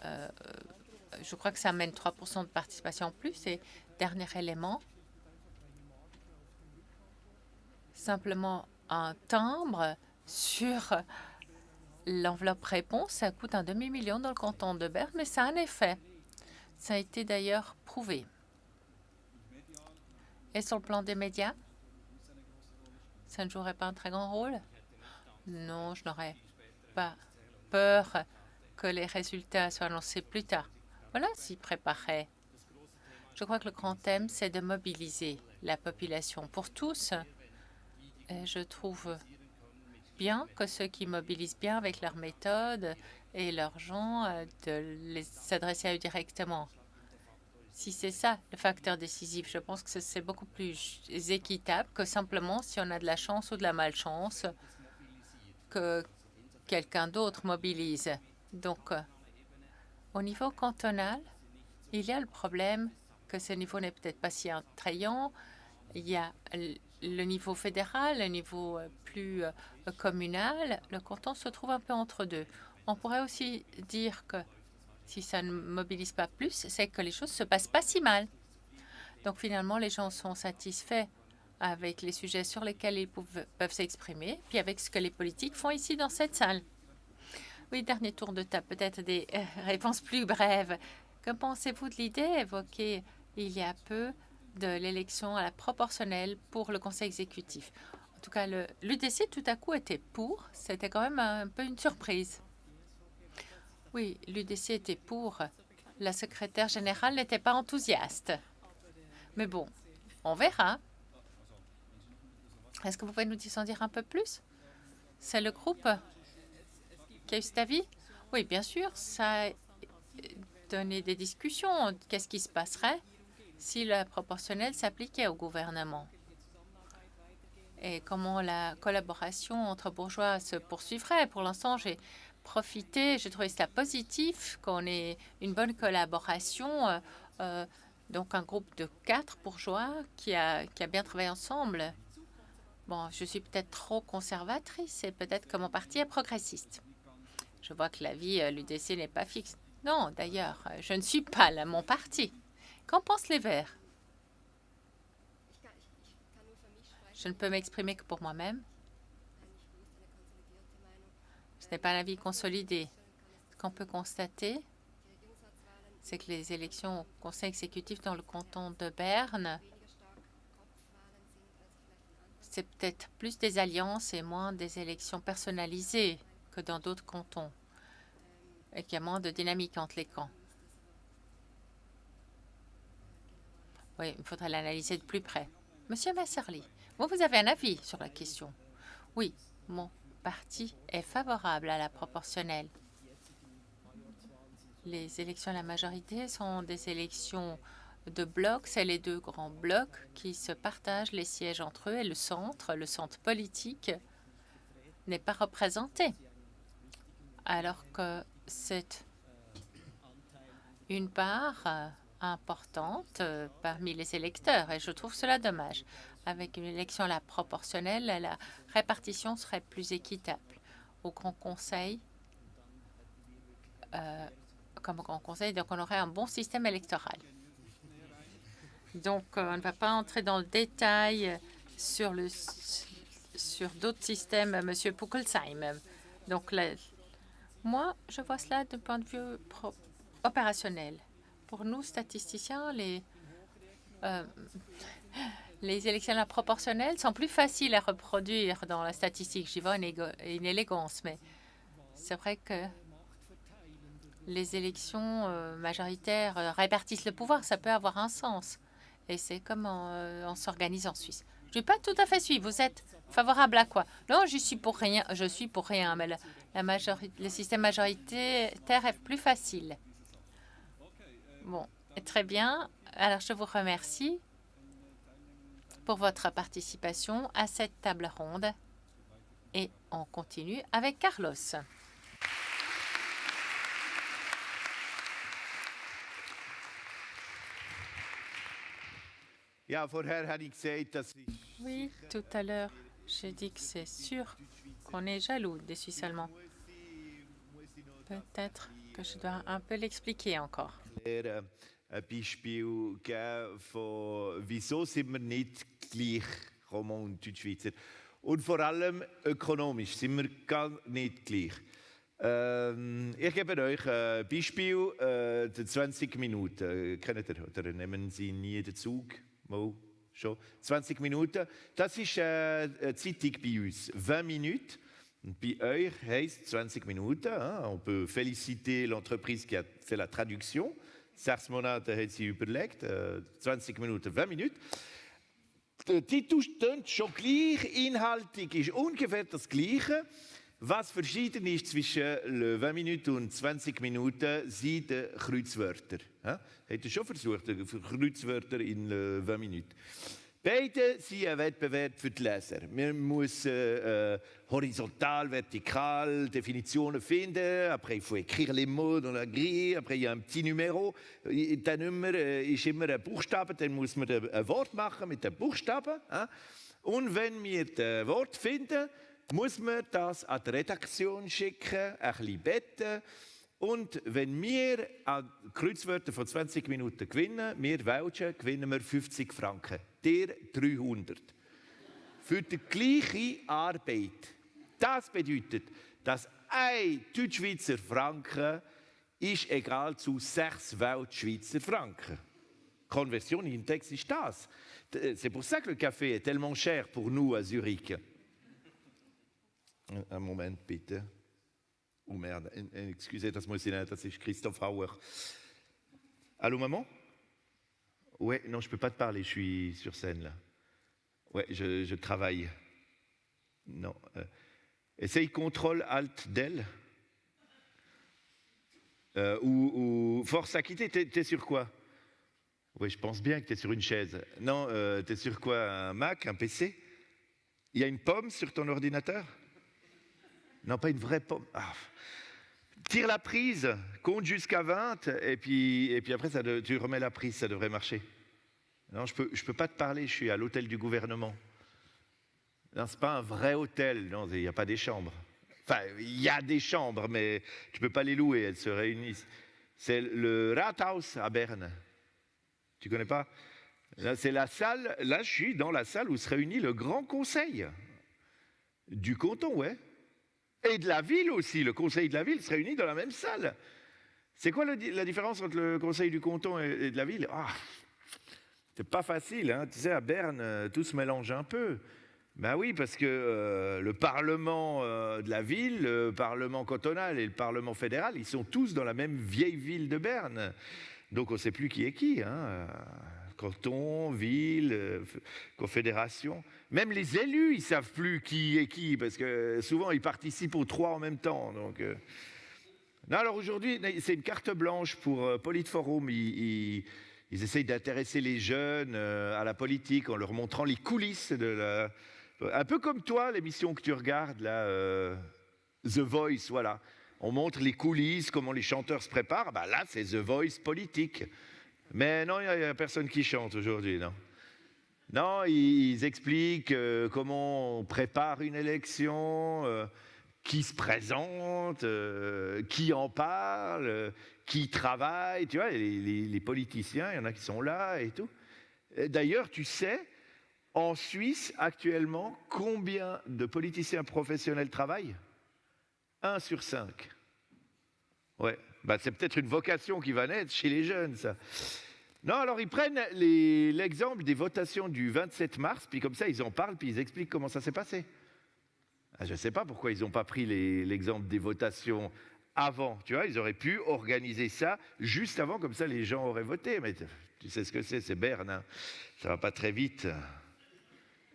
je crois que ça amène 3% de participation en plus. Et dernier élément, simplement un timbre sur l'enveloppe réponse, ça coûte un demi-million dans le canton de Berne, mais ça a un effet. Ça a été d'ailleurs prouvé. Et sur le plan des médias, ça ne jouerait pas un très grand rôle? Non, je n'aurais pas peur que les résultats soient annoncés plus tard. Voilà, s'y préparer. Je crois que le grand thème, c'est de mobiliser la population pour tous. Et je trouve bien que ceux qui mobilisent bien avec leur méthode et leurs gens, de s'adresser à eux directement. Si c'est ça le facteur décisif, je pense que c'est beaucoup plus équitable que simplement si on a de la chance ou de la malchance que quelqu'un d'autre mobilise. Donc, au niveau cantonal, il y a le problème que ce niveau n'est peut-être pas si attrayant. Il y a le niveau fédéral, le niveau plus communal. Le canton se trouve un peu entre deux. On pourrait aussi dire que si ça ne mobilise pas plus, c'est que les choses ne se passent pas si mal. Donc finalement, les gens sont satisfaits avec les sujets sur lesquels ils peuvent s'exprimer, puis avec ce que les politiques font ici dans cette salle. Oui, dernier tour de table, peut-être des réponses plus brèves. Que pensez-vous de l'idée évoquée il y a peu de l'élection à la proportionnelle pour le conseil exécutif? En tout cas, l'UDC tout à coup était pour. C'était quand même un peu une surprise. Oui, l'UDC était pour. La secrétaire générale n'était pas enthousiaste. Mais bon, on verra. Est-ce que vous pouvez nous en dire un peu plus? C'est le groupe qui a eu cet avis? Oui, bien sûr, ça a donné des discussions. Qu'est-ce qui se passerait si la proportionnelle s'appliquait au gouvernement? Et comment la collaboration entre bourgeois se poursuivrait? Pour l'instant, j'ai profité, j'ai trouvé ça positif qu'on ait une bonne collaboration. Donc, un groupe de 4 bourgeois qui a bien travaillé ensemble. Bon, je suis peut-être trop conservatrice et peut-être que mon parti est progressiste. Je vois que l'avis l'UDC n'est pas fixe. Non, d'ailleurs, je ne suis pas là, mon parti. Qu'en pensent les Verts? Je ne peux m'exprimer que pour moi-même. Ce n'est pas un avis consolidé. Ce qu'on peut constater, c'est que les élections au conseil exécutif dans le canton de Berne, c'est peut-être plus des alliances et moins des élections personnalisées que dans d'autres cantons, et qu'il y a moins de dynamique entre les camps. Oui, il faudrait l'analyser de plus près. Monsieur Messerly, vous avez un avis sur la question? Oui, mon parti est favorable à la proportionnelle. Les élections à la majorité sont des élections de blocs. C'est les deux grands blocs qui se partagent les sièges entre eux et le centre politique, n'est pas représenté. Alors que c'est une part importante parmi les électeurs. Et je trouve cela dommage. Avec une élection à la proportionnelle, la répartition serait plus équitable. Au Grand Conseil, comme au Grand Conseil, donc on aurait un bon système électoral. Donc, on ne va pas entrer dans le détail sur d'autres systèmes, M. Puckelsheim. Donc, moi, je vois cela d'un point de vue opérationnel. Pour nous, statisticiens, les élections à la proportionnelle sont plus faciles à reproduire dans la statistique. J'y vois une élégance, mais c'est vrai que les élections majoritaires répartissent le pouvoir. Ça peut avoir un sens. Et c'est comme on s'organise en Suisse. Je n'ai pas tout à fait suivi. Vous êtes favorable à quoi? Non, je suis pour rien. Je suis pour rien, mais le système majoritaire est plus facile. Bon, très bien. Alors, je vous remercie. pour votre participation à cette table ronde. Et on continue avec Carlos. Oui, tout à l'heure, j'ai dit que c'est sûr qu'on est jaloux des Suisses allemands. Peut-être que je dois un peu l'expliquer encore. Ein Beispiel geben von, wieso sind wir nicht gleich, Roman und Deutschschweizer. Und vor allem ökonomisch sind wir gar nicht gleich. Ich gebe euch ein Beispiel, die 20 Minuten. Kennt ihr, oder nehmen Sie nie den Zug? Mal schon. 20 Minuten. Das ist eine Zeitung bei uns. 20 Minuten. Und bei euch heisst 20 Minuten. Hein? On peut féliciter l'entreprise qui a fait la traduction. 6 Monate hat sie überlegt, 20 Minuten, 20 Minuten. Der Titel klingt schon gleich, inhaltlich ist ungefähr das Gleiche. Was verschieden ist zwischen 20 Minuten und 20 Minuten, sind die Kreuzwörter. Hätte schon versucht, Kreuzwörter in 20 Minuten. Beide sind ein Wettbewerb für die Leser. Man muss horizontal, vertikal Definitionen finden. Après, il faut écrire les mots dans la grille. Après, il y a un petit numéro. Der Nummer ist immer ein Buchstabe. Dann muss man ein Wort machen mit dem Buchstaben. Und wenn wir das Wort finden, muss man das an die Redaktion schicken, ein bisschen beten. Und wenn wir an Kreuzwörter von 20 Minuten gewinnen, wir Welschen, gewinnen wir 50 Franken. Der 300. Für die gleiche Arbeit. Das bedeutet, dass ein Deutschschweizer Franken ist egal zu 6 Weltschweizer Franken. Conversion in texte ist das. C'est pour ça que le café est tellement cher pour nous à Zurich. Un Moment bitte. Oh merde, excusez, das muss ich nicht, das ist Christoph Hauer. Allô, maman? Ouais, non, je peux pas te parler, je suis sur scène là. Ouais, je travaille. Non. Essaye contrôle alt del. Ou force à quitter, t'es sur quoi? Oui, je pense bien que t'es sur une chaise. Non, t'es sur quoi? Un Mac, un PC? Il y a une pomme sur ton ordinateur? Non, pas une vraie pomme. Ah. Tire la prise, compte jusqu'à 20, et puis après, tu remets la prise, ça devrait marcher. Non, je peux pas te parler, je suis à l'hôtel du gouvernement. Non, c'est pas un vrai hôtel, non, il n'y a pas des chambres. Enfin, il y a des chambres, mais tu peux pas les louer, elles se réunissent. C'est le Rathaus à Berne. Tu connais pas? Là, c'est la salle, là, je suis dans la salle où se réunit le grand conseil du canton, ouais. Et de la ville aussi, le conseil de la ville se réunit dans la même salle. C'est quoi la différence entre le conseil du canton et de la ville? C'est pas facile, hein. Tu sais, à Berne, tout se mélange un peu. Ben oui, parce que le Parlement de la ville, le Parlement cantonal et le Parlement fédéral, ils sont tous dans la même vieille ville de Berne. Donc on ne sait plus qui est qui, hein. Canton, ville, confédération. Même les élus, ils ne savent plus qui est qui, parce que souvent, ils participent aux 3 en même temps. Donc, Non, alors aujourd'hui, c'est une carte blanche pour Politforum. Ils essayent d'intéresser les jeunes à la politique en leur montrant les coulisses de la... Un peu comme toi, l'émission que tu regardes, là, The Voice, voilà. On montre les coulisses, comment les chanteurs se préparent. Ben là, c'est The Voice politique. Mais non, il n'y a personne qui chante aujourd'hui, non. Non, ils expliquent comment on prépare une élection, qui se présente, qui en parle, qui travaille. Tu vois, les politiciens, il y en a qui sont là et tout. D'ailleurs, tu sais, en Suisse, actuellement, combien de politiciens professionnels travaillent? 1 sur 5. Ouais. Ben, c'est peut-être une vocation qui va naître chez les jeunes, ça. Non, alors ils prennent l'exemple des votations du 27 mars, puis comme ça, ils en parlent, puis ils expliquent comment ça s'est passé. Je ne sais pas pourquoi ils n'ont pas pris l'exemple des votations avant. Tu vois, ils auraient pu organiser ça juste avant, comme ça, les gens auraient voté. Mais tu sais ce que c'est Berne, hein. Ça ne va pas très vite.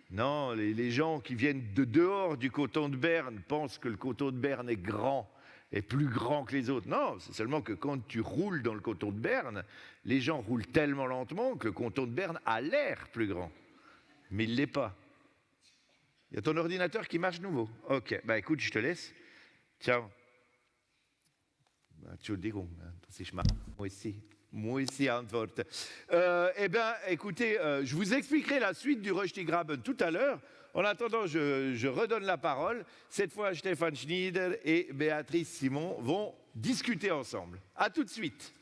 Non, les gens qui viennent de dehors du canton de Berne pensent que le canton de Berne est grand. Est plus grand que les autres. Non, c'est seulement que quand tu roules dans le canton de Berne, les gens roulent tellement lentement que le canton de Berne a l'air plus grand. Mais il ne l'est pas. Il y a ton ordinateur qui marche nouveau. Ok, bah écoute, je te laisse. Ciao. Entschuldigung, das ist moi aussi antworte. Eh bien, écoutez, je vous expliquerai la suite du Röstigraben tout à l'heure. En attendant, je redonne la parole. Cette fois, Stefan Schneider et Béatrice Simon vont discuter ensemble. À tout de suite.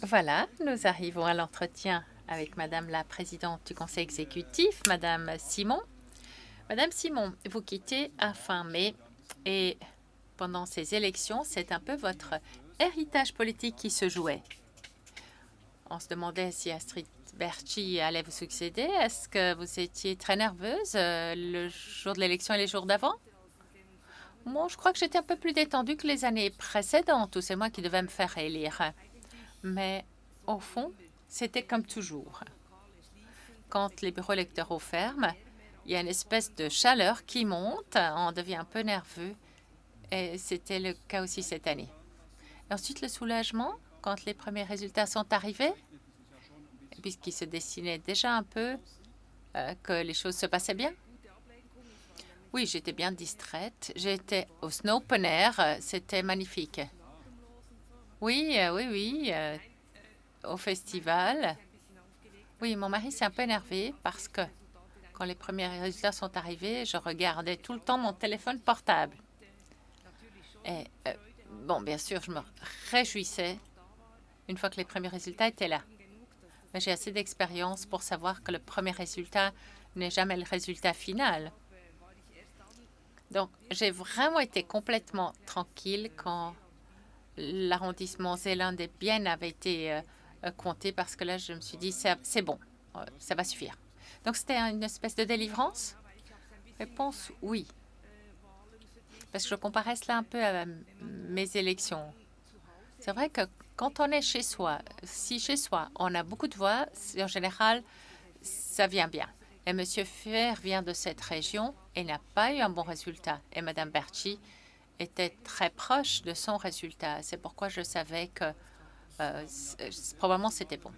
Voilà, nous arrivons à l'entretien avec Madame la Présidente du Conseil exécutif, Madame Simon. Madame Simon, vous quittez à fin mai et pendant ces élections, c'est un peu votre héritage politique qui se jouait. On se demandait si Astrid Berchi allait vous succéder. Est-ce que vous étiez très nerveuse le jour de l'élection et les jours d'avant? Moi, je crois que j'étais un peu plus détendue que les années précédentes, où c'est moi qui devais me faire élire. Mais au fond, c'était comme toujours. Quand les bureaux électoraux ferment, il y a une espèce de chaleur qui monte, on devient un peu nerveux, et c'était le cas aussi cette année. Et ensuite, le soulagement, quand les premiers résultats sont arrivés, puisqu'il se dessinait déjà un peu que les choses se passaient bien. Oui, j'étais bien distraite. J'étais au Snow Open Air, c'était magnifique. Oui, au festival. Oui, mon mari s'est un peu énervé parce que quand les premiers résultats sont arrivés, je regardais tout le temps mon téléphone portable. Et bon, bien sûr, je me réjouissais une fois que les premiers résultats étaient là. Mais j'ai assez d'expérience pour savoir que le premier résultat n'est jamais le résultat final. Donc, j'ai vraiment été complètement tranquille quand l'arrondissement Zélande-et-Bienne avait été compté parce que là, je me suis dit, c'est bon, ça va suffire. Donc, c'était une espèce de délivrance? Réponse, oui. Parce que je comparais cela un peu à mes élections. C'est vrai que quand on est chez soi, si chez soi, on a beaucoup de voix, en général, ça vient bien. Et M. Fer vient de cette région et n'a pas eu un bon résultat. Et Mme Berchi était très proche de son résultat. C'est pourquoi je savais que probablement c'était bon.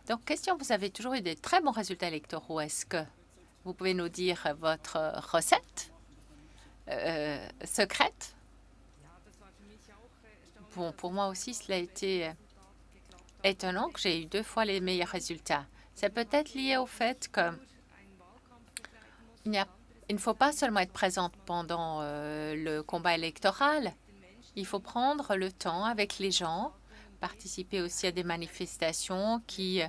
Donc, question, vous avez toujours eu des très bons résultats électoraux. Est-ce que vous pouvez nous dire votre recette secrète? Bon, pour moi aussi, cela a été étonnant que j'ai eu 2 fois les meilleurs résultats. C'est peut-être lié au fait que il ne faut pas seulement être présente pendant le combat électoral. Il faut prendre le temps avec les gens, participer aussi à des manifestations qui,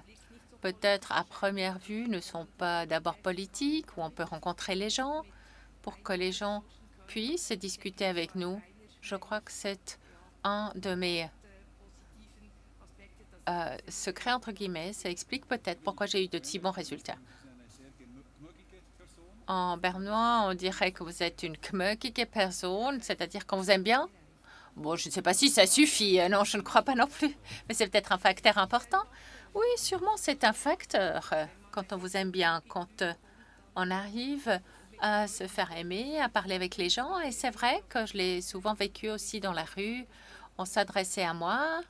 peut-être à première vue, ne sont pas d'abord politiques, où on peut rencontrer les gens pour que les gens puissent discuter avec nous. Je crois que c'est un de mes secrets, entre guillemets. Ça explique peut-être pourquoi j'ai eu de si bons résultats. En bernois, on dirait que vous êtes une kmökige Person, c'est-à-dire qu'on vous aime bien. Bon, je ne sais pas si ça suffit. Non, je ne crois pas non plus. Mais c'est peut-être un facteur important. Oui, sûrement, c'est un facteur. Quand on vous aime bien, quand on arrive à se faire aimer, à parler avec les gens. Et c'est vrai que je l'ai souvent vécu aussi dans la rue. On s'adressait à moi,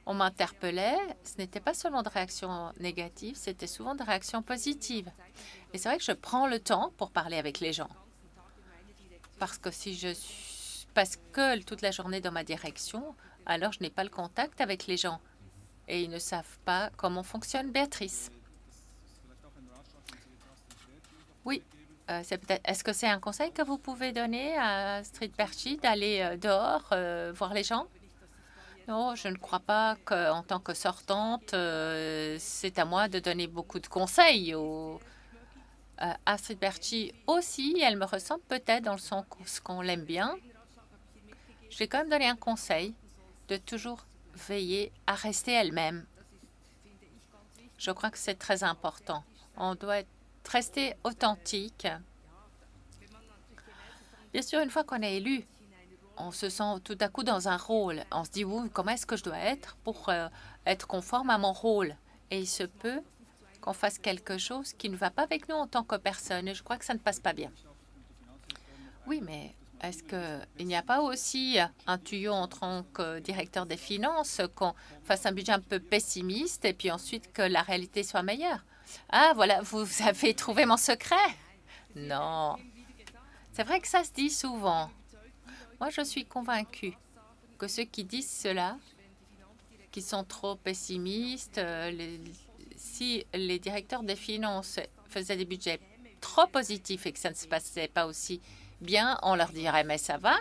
on m'interpellait. Ce n'était pas seulement de réactions négatives, c'était souvent de réactions positives. Et c'est vrai que je prends le temps pour parler avec les gens. Parce que si je passe que toute la journée dans ma direction, alors je n'ai pas le contact avec les gens. Et ils ne savent pas comment fonctionne Béatrice. Oui, est-ce que c'est un conseil que vous pouvez donner à Astrid Berchi d'aller dehors, voir les gens? Non, je ne crois pas qu'en tant que sortante, c'est à moi de donner beaucoup de conseils. Astrid Berchi aussi, elle me ressemble peut-être dans le sens qu'on l'aime bien. Je vais quand même donner un conseil de toujours veiller à rester elle-même. Je crois que c'est très important. On doit rester authentique. Bien sûr, une fois qu'on est élu, on se sent tout à coup dans un rôle. On se dit, oui, comment est-ce que je dois être pour être conforme à mon rôle? Et il se peut qu'on fasse quelque chose qui ne va pas avec nous en tant que personne. Et je crois que ça ne passe pas bien. Oui, mais est-ce qu'il n'y a pas aussi un tuyau en tant que directeur des finances, qu'on fasse un budget un peu pessimiste et puis ensuite que la réalité soit meilleure? Ah, voilà, vous avez trouvé mon secret? Non. C'est vrai que ça se dit souvent. Moi, je suis convaincue que ceux qui disent cela, qui sont trop pessimistes, si les directeurs des finances faisaient des budgets trop positifs et que ça ne se passait pas aussi bien, on leur dirait « mais ça va ».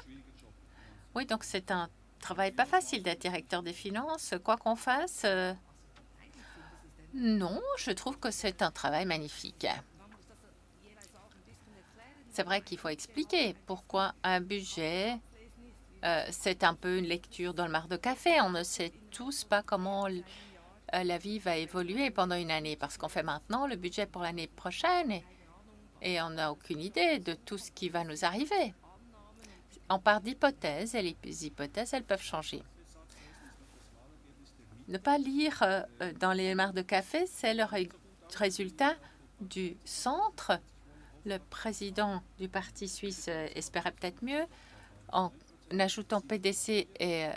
Oui, donc c'est un travail pas facile d'être directeur des finances, quoi qu'on fasse. Non, je trouve que c'est un travail magnifique. C'est vrai qu'il faut expliquer pourquoi un budget, c'est un peu une lecture dans le mar de café. On ne sait tous pas comment la vie va évoluer pendant une année parce qu'on fait maintenant le budget pour l'année prochaine et on n'a aucune idée de tout ce qui va nous arriver. On part d'hypothèses et les hypothèses, elles peuvent changer. Ne pas lire dans les mares de café, c'est le résultat du centre. Le président du parti suisse espérait peut-être mieux. En ajoutant PDC et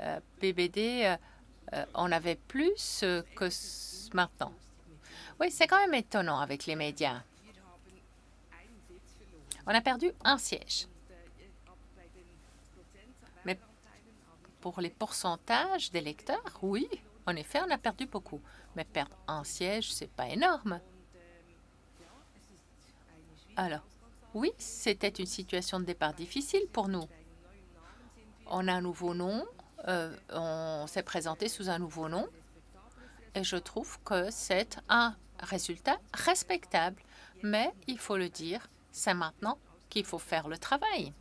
PBD, on avait plus que maintenant. Oui, c'est quand même étonnant avec les médias. On a perdu un siège. Mais pour les pourcentages d'électeurs, oui, en effet, on a perdu beaucoup. Mais perdre un siège, c'est pas énorme. Alors, oui, c'était une situation de départ difficile pour nous. On a un nouveau nom, on s'est présenté sous un nouveau nom, et je trouve que c'est un résultat respectable. Mais il faut le dire, c'est maintenant qu'il faut faire le travail.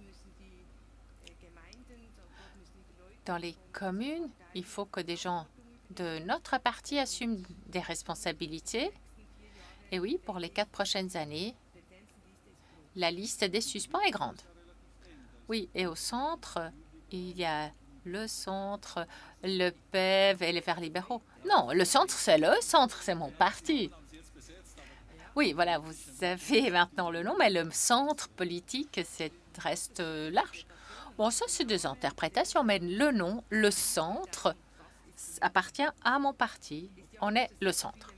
Dans les communes, il faut que des gens de notre parti assument des responsabilités. Et oui, pour les 4 prochaines années, la liste des suspens est grande. Oui, et au centre, il y a le centre, le PEV et les Verts libéraux. Non, le centre, c'est mon parti. Oui, voilà, vous avez maintenant le nom, mais le centre politique, reste large. Bon, ça, c'est des interprétations, mais le nom, le centre, appartient à mon parti. On est le centre.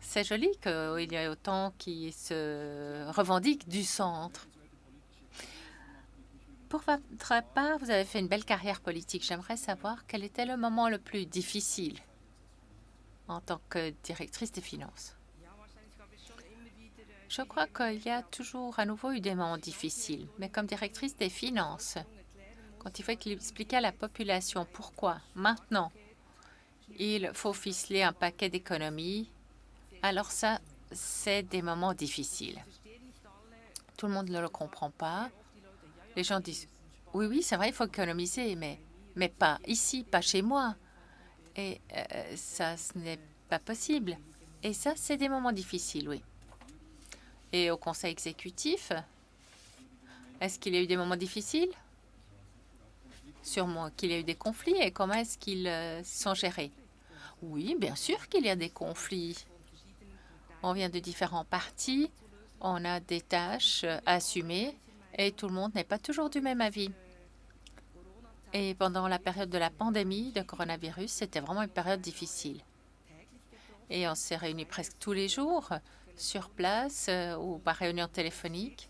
C'est joli qu'il y ait autant qui se revendiquent du centre. Pour votre part, vous avez fait une belle carrière politique. J'aimerais savoir quel était le moment le plus difficile en tant que directrice des finances. Je crois qu'il y a toujours à nouveau eu des moments difficiles, mais comme directrice des finances, quand il faut expliquer à la population pourquoi maintenant il faut ficeler un paquet d'économies, alors ça, c'est des moments difficiles. Tout le monde ne le comprend pas. Les gens disent « Oui, oui, c'est vrai, il faut économiser, mais pas ici, pas chez moi. » Et ça, ce n'est pas possible. Et ça, c'est des moments difficiles, oui. Et au conseil exécutif, est-ce qu'il y a eu des moments difficiles? Sûrement qu'il y a eu des conflits. Et comment est-ce qu'ils sont gérés? Oui, bien sûr qu'il y a des conflits. On vient de différents partis, on a des tâches à assumer et tout le monde n'est pas toujours du même avis. Et pendant la période de la pandémie de coronavirus, c'était vraiment une période difficile. Et on s'est réunis presque tous les jours sur place ou par réunion téléphonique.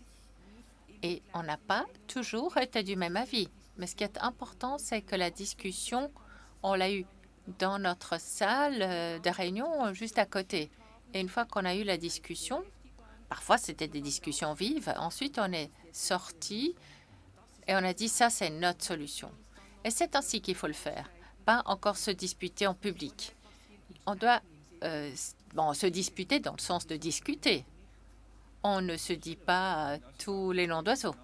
Et on n'a pas toujours été du même avis. Mais ce qui est important, c'est que la discussion, on l'a eue dans notre salle de réunion juste à côté. Et une fois qu'on a eu la discussion, parfois c'était des discussions vives, ensuite on est sorti et on a dit ça c'est notre solution. Et c'est ainsi qu'il faut le faire, pas encore se disputer en public. On doit se disputer dans le sens de discuter. On ne se dit pas tous les noms d'oiseaux.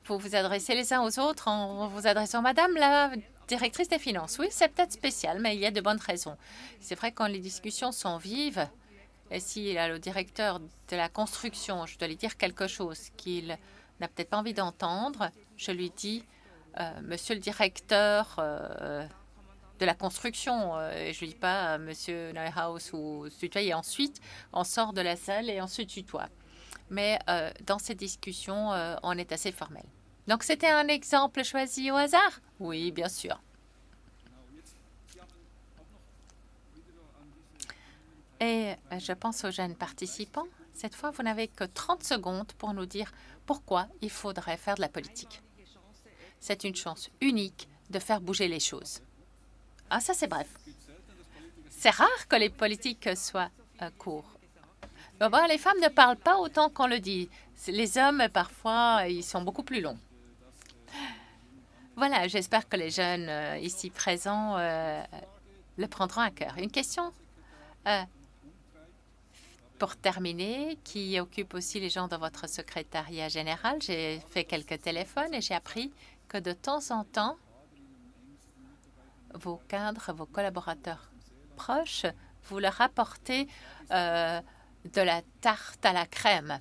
Vous vous adressez les uns aux autres en vous adressant Madame la directrice des finances. Oui, c'est peut-être spécial, mais il y a de bonnes raisons. C'est vrai quand les discussions sont vives, et si le directeur de la construction, je dois lui dire quelque chose qu'il n'a peut-être pas envie d'entendre, je lui dis, Monsieur le directeur de la construction. Je ne dis pas Monsieur Neuhaus ou se tutoyer. Et ensuite, on sort de la salle et on se tutoie. Mais dans ces discussions, on est assez formel. Donc, c'était un exemple choisi au hasard? Oui, bien sûr. Et je pense aux jeunes participants. Cette fois, vous n'avez que 30 secondes pour nous dire pourquoi il faudrait faire de la politique. C'est une chance unique de faire bouger les choses. Ah, ça, c'est bref. C'est rare que les politiques soient courts. Bon, les femmes ne parlent pas autant qu'on le dit. Les hommes, parfois, ils sont beaucoup plus longs. Voilà, j'espère que les jeunes ici présents le prendront à cœur. Une question pour terminer, qui occupe aussi les gens dans votre secrétariat général. J'ai fait quelques téléphones et j'ai appris que de temps en temps, vos cadres, vos collaborateurs proches, vous leur apportez de la tarte à la crème.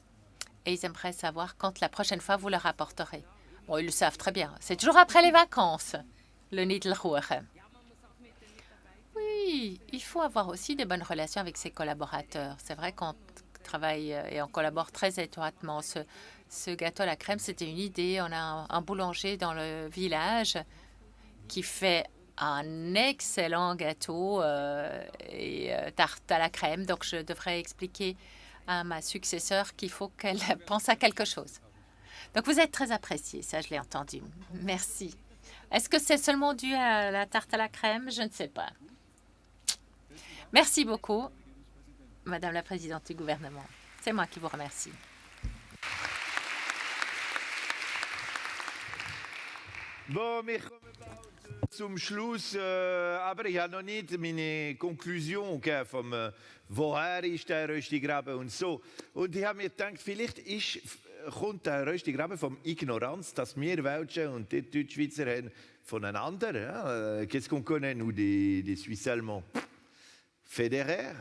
Et ils aimeraient savoir quand la prochaine fois vous leur apporterez. Bon, ils le savent très bien. C'est toujours après les vacances, le Nidlruhe. Oui, il faut avoir aussi de bonnes relations avec ses collaborateurs. C'est vrai qu'on travaille et on collabore très étroitement. Ce gâteau à la crème, c'était une idée. On a un boulanger dans le village qui fait un excellent gâteau et tarte à la crème. Donc, je devrais expliquer à ma successeur qu'il faut qu'elle pense à quelque chose. Donc, vous êtes très apprécié, ça, je l'ai entendu. Merci. Est-ce que c'est seulement dû à la tarte à la crème? Je ne sais pas. Merci beaucoup, Madame la Présidente du gouvernement. C'est moi qui vous remercie. Bon, wir kommen bald zum Schluss, aber ich habe noch nicht meine Konklusion vom woher ist der Röstigraben und so. Und ich habe mir gedacht, vielleicht kommt der Röstigraben vom Ignoranz, dass wir Welschen und die Deutschschweizer haben voneinander. Ja? Qu'est-ce qu'on connaît, nous, des Suisses allemands? Federer.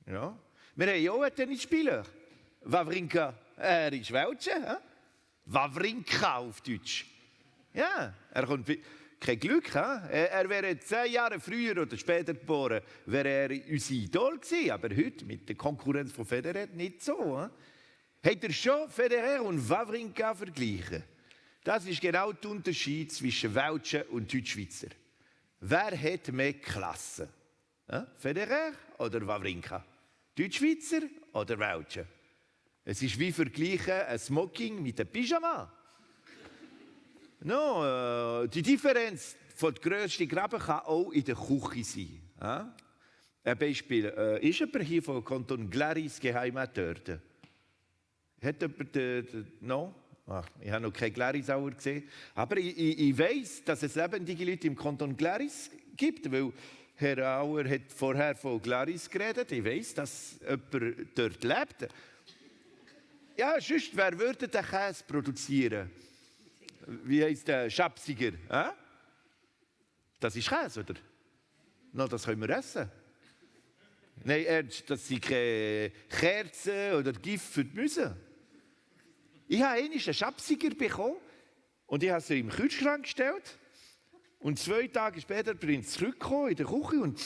Ja. Wir haben ja auch einen Tennisspieler. Wawrinka. Er ist Weltsche. Ja? Wawrinka auf Deutsch. Ja, er kommt kein Glück. Ja? Er wäre 10 Jahre früher oder später geboren, wäre er unser Idol gewesen. Aber heute, mit der Konkurrenz von Federer, nicht so. Ja? Hat er schon Federer und Wawrinka vergleichen? Das ist genau der Unterschied zwischen Welschen und Deutschschweizer. Wer hat mehr Klasse? Ja? Federer oder Wawrinka? Deutschschweizer oder Welschen? Es ist wie vergleichen ein Smoking mit einem Pyjama. No, die Differenz von der grössten Graben kann auch in der Küche sein. Ja? Ein Beispiel. Ist jemand hier von Kanton Glaris geheimat dort? Hat jemand no? Ach, ich habe noch keine Glarisauer gesehen. Aber ich weiss, dass es lebendige Leute im Kanton Glaris gibt, weil Herr Auer hat vorher von Glaris geredet. Ich weiss, dass jemand dort lebt. Ja, sonst, wer würde den Käse produzieren? Wie heisst der? Schapsiger. Das ist Käse, oder? No, das können wir essen. Nein, ernst, das sind keine Kerzen oder Gift für die Müsse. Ich habe einmal einen Schapsiger bekommen und ich habe sie im Kühlschrank gestellt. Und 2 Tage später bin ich zurückgekommen in der Küche und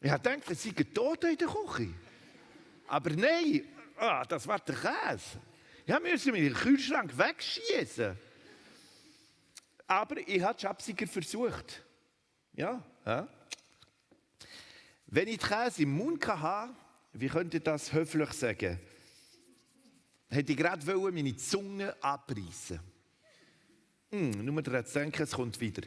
ich habe gedacht, es sei tot in der Küche. Aber nein, das war der Käse. Ich musste meinen Kühlschrank wegschießen. Aber ich habe Schapsiger versucht. Ja. Wenn ich Käse im Mund hatte, wie könnte ich das höflich sagen? Hätte ich gerade meine Zunge abreißen. Nur daran zu denken, es kommt wieder.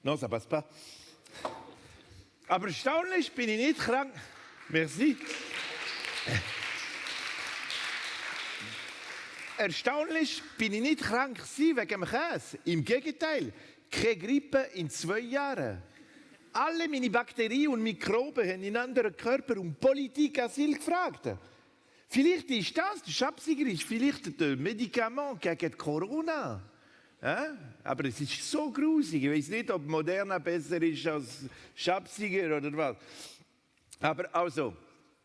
Non, ça passe pas. Aber erstaunlich bin ich nicht krank. Merci. Erstaunlich bin ich nicht krank wegen dem Käse. Im Gegenteil, keine Grippe in 2 Jahren. Alle meine Bakterien und Mikroben haben in anderen Körper um Politikasyl gefragt. Vielleicht ist das, der Schabsiger ist vielleicht ein Medikament gegen Corona. Ja? Aber es ist so grusig. Ich weiß nicht, ob Moderna besser ist als Schabsiger oder was. Aber also,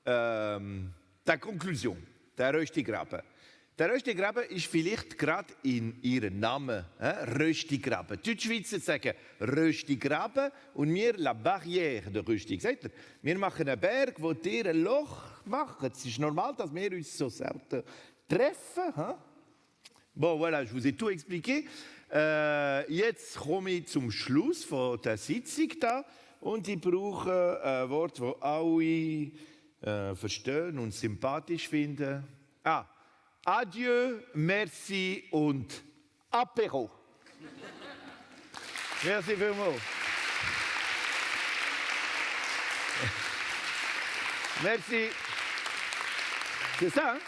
die Konklusion, der Röstigraben. Der Röstigraben ist vielleicht gerade in ihrem Namen, Röstigraben. Die Deutschschweizer sagen Röstigraben und wir la Barrière de Rösti. Seht ihr? Wir machen einen Berg, wo ihr ein Loch machen. Es ist normal, dass wir uns so selten treffen. Bon, voilà, je vous ai tout expliqué. Jetzt komme ich zum Schluss von der Sitzung da und ich brauche ein Wort, das alle verstehen und sympathisch finden. Adieu, merci und apéro. Merci vielmals. Merci. C'est ça, hein?